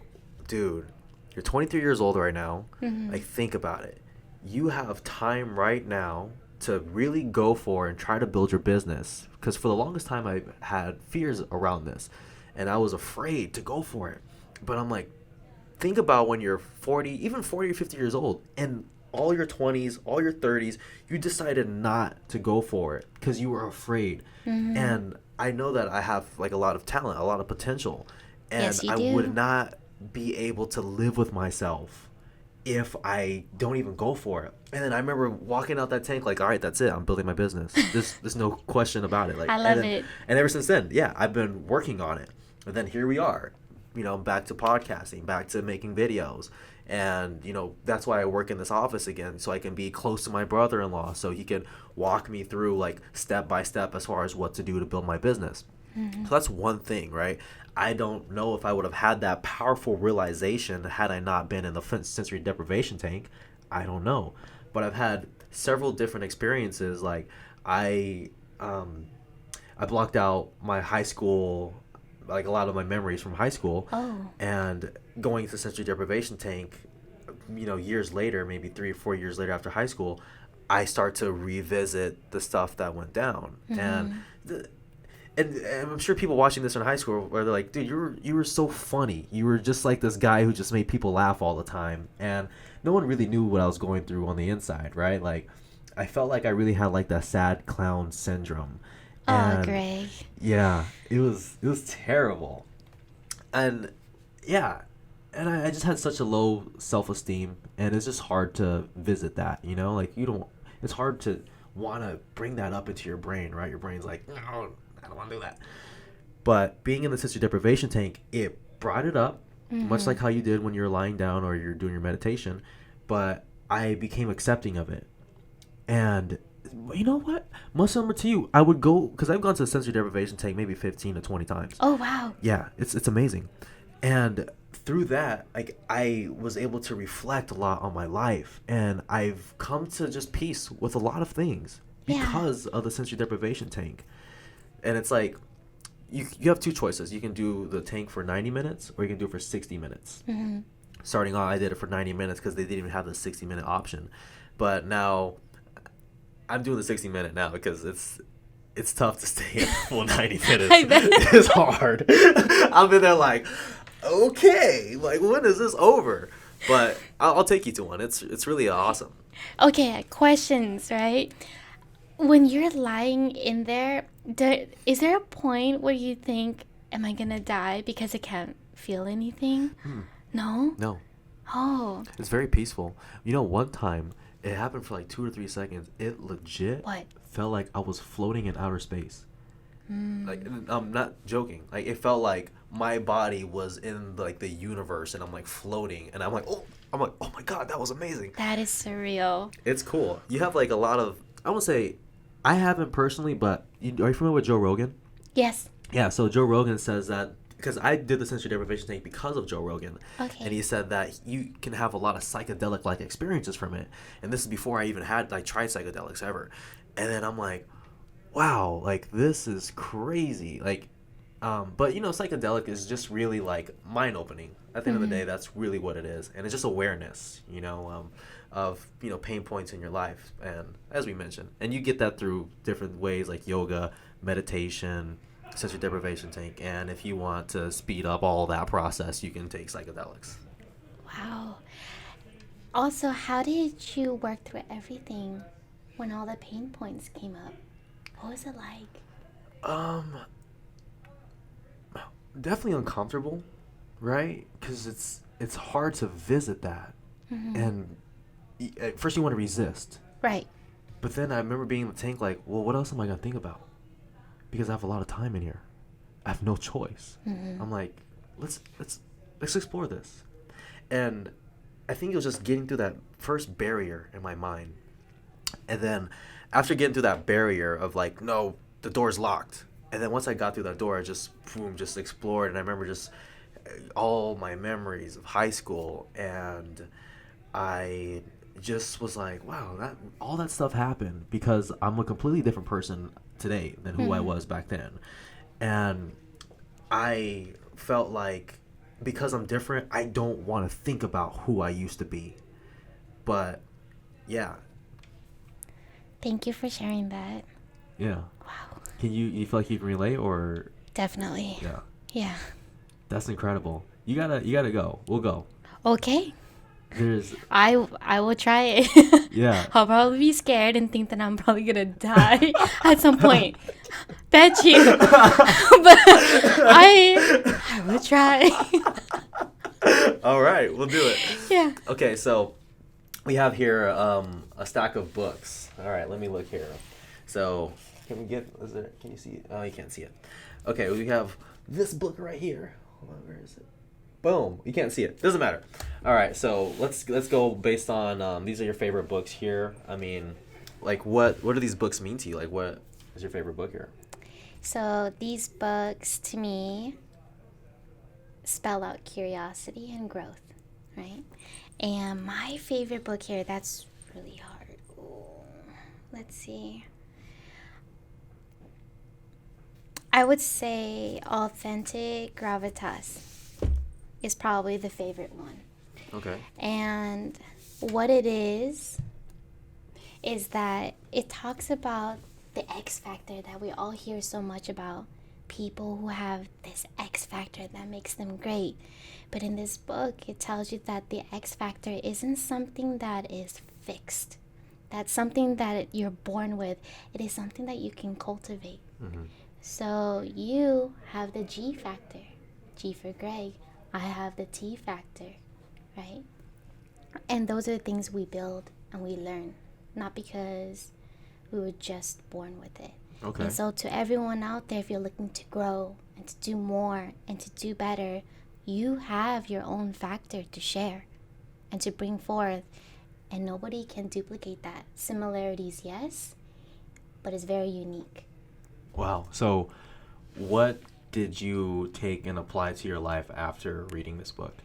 S3: dude, you're 23 years old right now. Like, think about it. You have time right now to really go for and try to build your business. Because for the longest time, I had fears around this, and I was afraid to go for it. But I'm like, think about when you're 40, even 40 or 50 years old, and all your 20s, all your 30s, you decided not to go for it because you were afraid. And I know that I have, like, a lot of talent, a lot of potential, and
S2: Yes, you
S3: I
S2: do.
S3: would not be able to live with myself if I don't even go for it. And then I remember walking out that tank like, all right, that's it. I'm building my business. There's no question about it. Like,
S2: I love
S3: and then-
S2: it.
S3: And ever since then, yeah, I've been working on it. And then here we are, back to podcasting, back to making videos. And, that's why I work in this office again, so I can be close to my brother-in-law, so he can walk me through, like, step by step as far as what to do to build my business. So that's one thing, right? I don't know if I would have had that powerful realization had I not been in the sensory deprivation tank. I don't know. But I've had several different experiences. Like, I blocked out my high school, like a lot of my memories from high school.
S2: Oh.
S3: And going to the sensory deprivation tank, years later, maybe 3 or 4 years later after high school, I start to revisit the stuff that went down. And I'm sure people watching this in high school where they're like, dude, you were so funny. You were just like this guy who just made people laugh all the time. And no one really knew what I was going through on the inside, right? Like, I felt like I really had, like, that sad clown syndrome.
S2: Oh, Greg.
S3: Yeah, it was terrible. And yeah, and I just had such a low self-esteem, and it's just hard to visit that, like, it's hard to want to bring that up into your brain, right? Your brain's like, no, I don't want to do that. But being in the sensory deprivation tank, it brought it up, much like how you did when you're lying down or you're doing your meditation, but I became accepting of it. And you know what? Much similar to you, I would go, because I've gone to the sensory deprivation tank maybe 15 to 20 times.
S2: Oh, wow.
S3: Yeah, it's amazing. And through that, like, I was able to reflect a lot on my life, and I've come to just peace with a lot of things because of the sensory deprivation tank. And it's like, you have two choices. You can do the tank for 90 minutes, or you can do it for 60 minutes. Starting off, I did it for 90 minutes because they didn't even have the 60-minute option. But now I'm doing the 60-minute now because it's tough to stay in full 90 minutes.
S2: I bet.
S3: It's hard. I'm in there like, okay, like, when is this over? But I'll take you to one. It's really awesome.
S2: Okay, questions, right? When you're lying in there, is there a point where you think, am I going to die because I can't feel anything? No?
S3: No,
S2: Oh,
S3: it's very peaceful. One time, it happened for like 2 or 3 seconds. It legit
S2: what?
S3: felt like I was floating in outer space. Like, I'm not joking. Like, it felt like my body was in, like, the universe, and I'm, like, floating, and I'm like, oh my God, that was amazing.
S2: That is surreal.
S3: It's cool. You have, like, a lot of, I won't say, I haven't personally, but are you familiar with Joe Rogan?
S2: Yes.
S3: Yeah, so Joe Rogan says that because I did the sensory deprivation thing because of Joe Rogan.
S2: Okay.
S3: And he said that you can have a lot of psychedelic like experiences from it. And this is before I even had like tried psychedelics ever. And then I'm like, wow, like this is crazy. Like, but you know, psychedelic is just really like mind opening. At the end of the day, that's really what it is. And it's just awareness, you know, of, you know, pain points in your life. And as we mentioned, and you get that through different ways like yoga, meditation, sensory deprivation tank, and if you want to speed up all that process, you can take psychedelics.
S2: Wow. Also, how did you work through everything when all the pain points came up? What was it like?
S3: Um, Definitely uncomfortable, right? Because it's hard to visit that, and at first you want to resist,
S2: Right.
S3: but then I remember being in the tank like, well, what else am I gonna think about? Because I have a lot of time in here. I have no choice. I'm like, let's explore this. And I think it was just getting through that first barrier in my mind. And then after getting through that barrier of like, no, the door's locked. And then once I got through that door, I just, boom, just explored. And I remember just all my memories of high school. And I just was like, wow, that all that stuff happened because I'm a completely different person today than who I was back then. And I felt like because I'm different, I don't want to think about who I used to be. But yeah.
S2: Thank you for sharing that.
S3: Yeah.
S2: Wow.
S3: Can you feel like you can relate or
S2: Definitely.
S3: yeah.
S2: Yeah.
S3: That's incredible. You gotta go. We'll go.
S2: Okay.
S3: There's
S2: I will try it.
S3: yeah.
S2: I'll probably be scared and think that I'm probably gonna die at some point. Bet you. But I will try.
S3: All right, we'll do it.
S2: Yeah.
S3: Okay, so we have here a stack of books. All right, let me look here. So can we get? Can you see it? Oh, you can't see it. Okay, we have this book right here. Hold on, where is it? Boom! You can't see it. Doesn't matter. All right, so let's go based on these are your favorite books here. I mean, like what do these books mean to you? Like what is your favorite book here?
S2: So these books to me spell out curiosity and growth, right? And my favorite book here, that's really hard. Ooh, let's see. I would say Authentic Gravitas is probably the favorite one.
S3: Okay.
S2: And what it is that it talks about the X factor that we all hear so much about. People who have this X factor that makes them great. But in this book, it tells you that the X factor isn't something that is fixed. That's something that you're born with. It is something that you can cultivate. So you have the G factor, G for Greg. I have the T factor, right? And those are the things we build and we learn, not because we were just born with it.
S3: Okay.
S2: And so to everyone out there, if you're looking to grow and to do more and to do better, you have your own factor to share and to bring forth, and nobody can duplicate that. Similarities, yes, but it's very unique.
S3: Wow. So, what did you take and apply to your life after reading this book?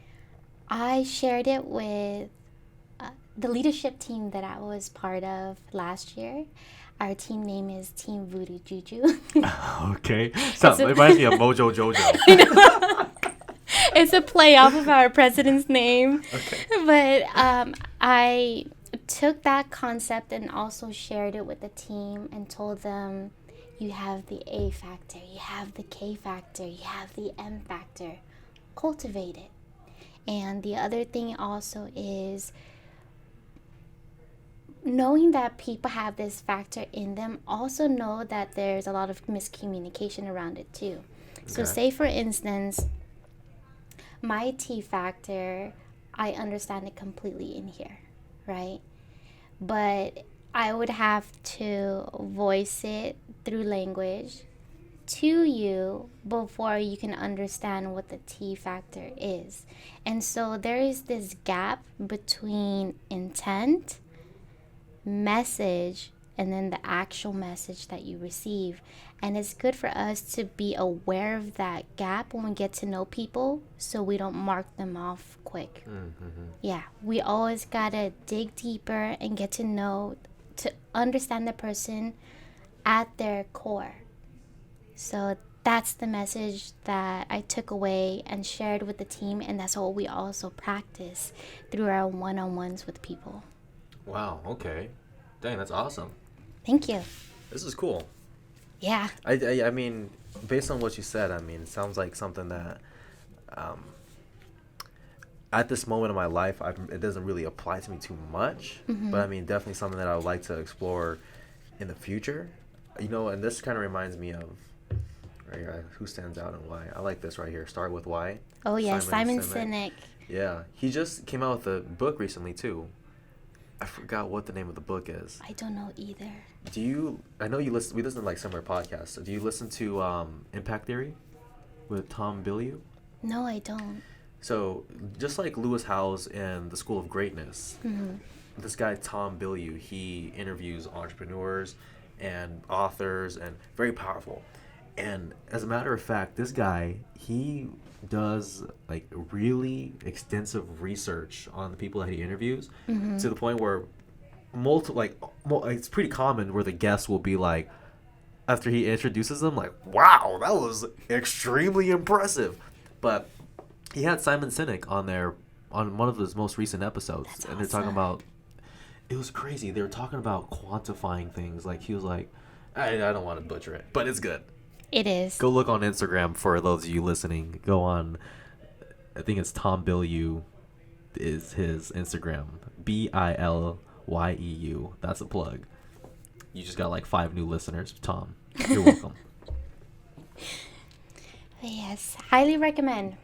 S2: I shared it with the leadership team that I was part of last year. Our team name is Team Voodoo Juju.
S3: Okay. So, it reminds me of Mojo Jojo.
S2: It's a play off of our president's name.
S3: Okay.
S2: But I took that concept and also shared it with the team and told them, you have the A factor, you have the K factor, you have the M factor. Cultivate it. And the other thing also is knowing that people have this factor in them, also know that there's a lot of miscommunication around it too. So say for instance, my T factor, I understand it completely in here, right? But I would have to voice it through language to you before you can understand what the T factor is. And so there is this gap between intent, message, and then the actual message that you receive. And it's good for us to be aware of that gap when we get to know people so we don't mark them off quick. Yeah, we always gotta dig deeper and get to know, to understand the person at their core. So that's the message that I took away and shared with the team, and that's what we also practice through our one-on-ones with people.
S3: Wow. Okay. Dang, that's awesome.
S2: Thank you.
S3: This is cool.
S2: Yeah.
S3: I mean, based on what you said, I mean, it sounds like something that, at this moment in my life, it doesn't really apply to me too much. But I mean, definitely something that I would like to explore in the future. You know, and this kind of reminds me of, right here, who stands out and why. I like this right here. Start with why.
S2: Oh yeah, Simon Sinek.
S3: Yeah, he just came out with a book recently too. I forgot what the name of the book is.
S2: I don't know either.
S3: Do you? I know you listen. We listen to like similar podcasts. So do you listen to Impact Theory with Tom Bilyeu?
S2: No, I don't.
S3: So just like Lewis Howes in The School of Greatness, this guy Tom Bilyeu, he interviews entrepreneurs and authors, and very powerful. And as a matter of fact, this guy, he does like really extensive research on the people that he interviews, to the point where it's pretty common where the guest will be like, after he introduces them, like, wow, that was extremely impressive. But he had Simon Sinek on there on one of his most recent episodes.
S2: That's
S3: and they're talking about, it was crazy. They were talking about quantifying things. Like, he was like, I don't want to butcher it, but it's good.
S2: It is.
S3: Go look on Instagram for those of you listening. Go on, I think it's Tom Bilyeu is his Instagram. Bilyeu. That's a plug. You just got like 5 new listeners. Tom, you're welcome.
S2: Yes, highly recommend.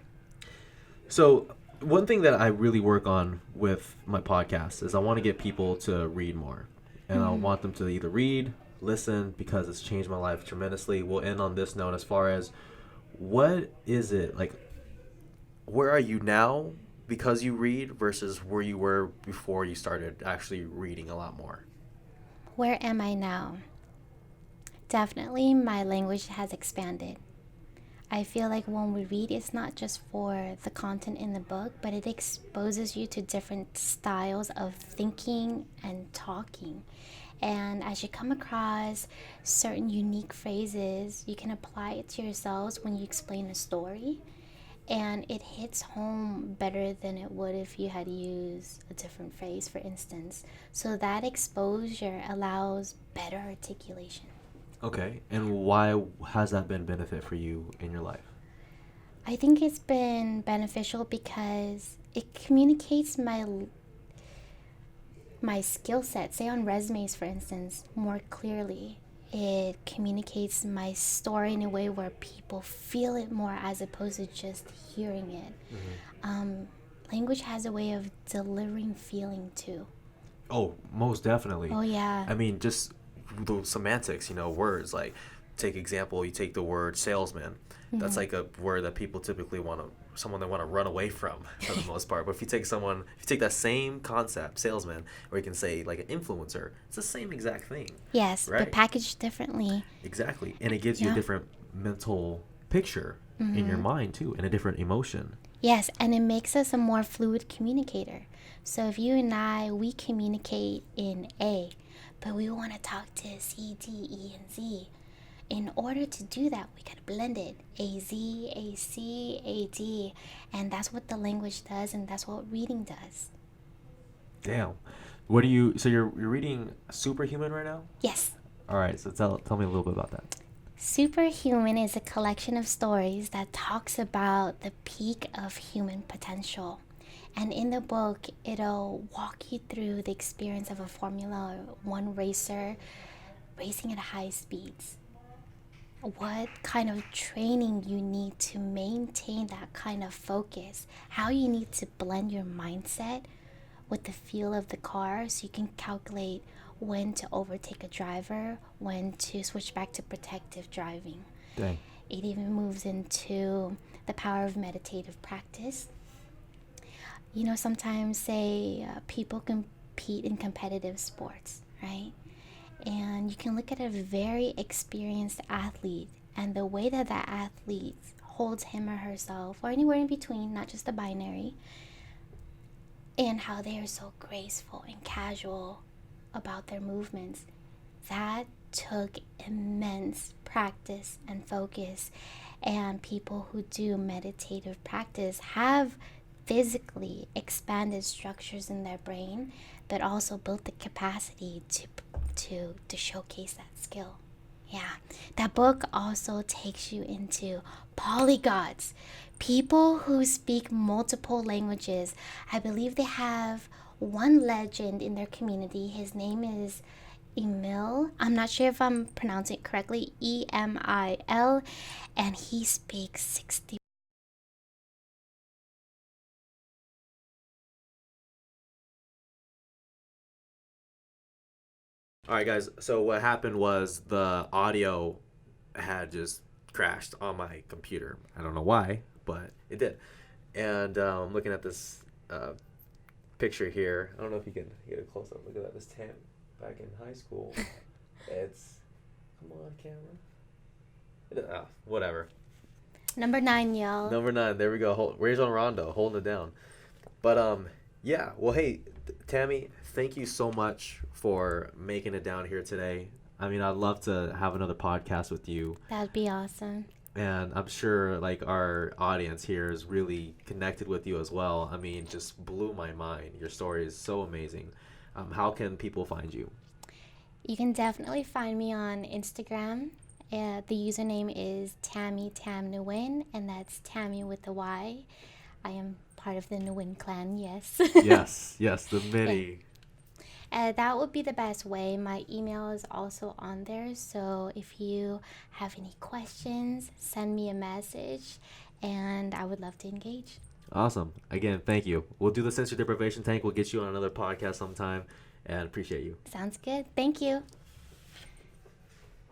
S3: So one thing that I really work on with my podcast is I want to get people to read more. And I want them to either read, listen, because it's changed my life tremendously. We'll end on this note as far as, what is it, like, where are you now because you read versus where you were before you started actually reading a lot more?
S2: Where am I now? Definitely my language has expanded. I feel like when we read, it's not just for the content in the book, but it exposes you to different styles of thinking and talking. And as you come across certain unique phrases, you can apply it to yourselves when you explain a story. And it hits home better than it would if you had used a different phrase, for instance. So that exposure allows better articulation.
S3: Okay. And why has that been benefit for you in your life?
S2: I think it's been beneficial because it communicates my skill set, say on resumes, for instance, more clearly. It communicates my story in a way where people feel it more as opposed to just hearing it. Language has a way of delivering feeling too.
S3: Oh, most definitely.
S2: Oh, yeah.
S3: I mean, just the semantics, words. Like, take example, you take the word salesman. That's like a word that people typically someone they want to run away from for the most part. But if you take that same concept, salesman, or you can say like an influencer, it's the same exact thing.
S2: Yes,
S3: right?
S2: but packaged differently.
S3: Exactly. And it gives you a different mental picture in your mind too, and a different emotion.
S2: Yes, and it makes us a more fluid communicator. So if you and I, we communicate in A, but we want to talk to C, D, E, and Z. In order to do that, we gotta blend it. A-Z, A-C, A-D. And that's what the language does, and that's what reading does.
S3: Damn. So you're reading Superhuman right now?
S2: Yes.
S3: All right, so tell me a little bit about that.
S2: Superhuman is a collection of stories that talks about the peak of human potential. And in the book, it'll walk you through the experience of a Formula One racer racing at high speeds. What kind of training you need to maintain that kind of focus, how you need to blend your mindset with the feel of the car so you can calculate when to overtake a driver, when to switch back to protective driving.
S3: Dang.
S2: It even moves into the power of meditative practice. Sometimes say people compete in competitive sports, right? and you can look at a very experienced athlete and the way that that athlete holds him or herself, or anywhere in between, not just the binary, and how they are so graceful and casual about their movements. That took immense practice and focus, and people who do meditative practice have physically expanded structures in their brain that also built the capacity to showcase that skill. Yeah, that book also takes you into polyglots, people who speak multiple languages. I believe they have one legend in their community. His name is Emil. I'm not sure if I'm pronouncing it correctly. Emil, and he speaks 60.
S3: All right, guys. So what happened was the audio had just crashed on my computer. I don't know why, but it did. And looking at this picture here, I don't know if you can get a close up. Look at that. This Tam back in high school. It's come on, camera. Whatever.
S2: Number 9, y'all.
S3: Number 9. There we go. Rajon Rondo holding it down. But yeah. Well, hey, Tammy, thank you so much for making it down here today. I mean, I'd love to have another podcast with you.
S2: That'd be awesome.
S3: And I'm sure like our audience here is really connected with you as well. I mean, just blew my mind. Your story is so amazing. How can people find you?
S2: You can definitely find me on Instagram. The username is Tammy Nguyen, and that's Tammy with a Y. I am part of the Nguyen clan, yes.
S3: Yes, the mini.
S2: That would be the best way. My email is also on there, so if you have any questions, send me a message, and I would love to engage.
S3: Awesome. Again, thank you. We'll do the sensory deprivation tank. We'll get you on another podcast sometime, and appreciate you.
S2: Sounds good. Thank you.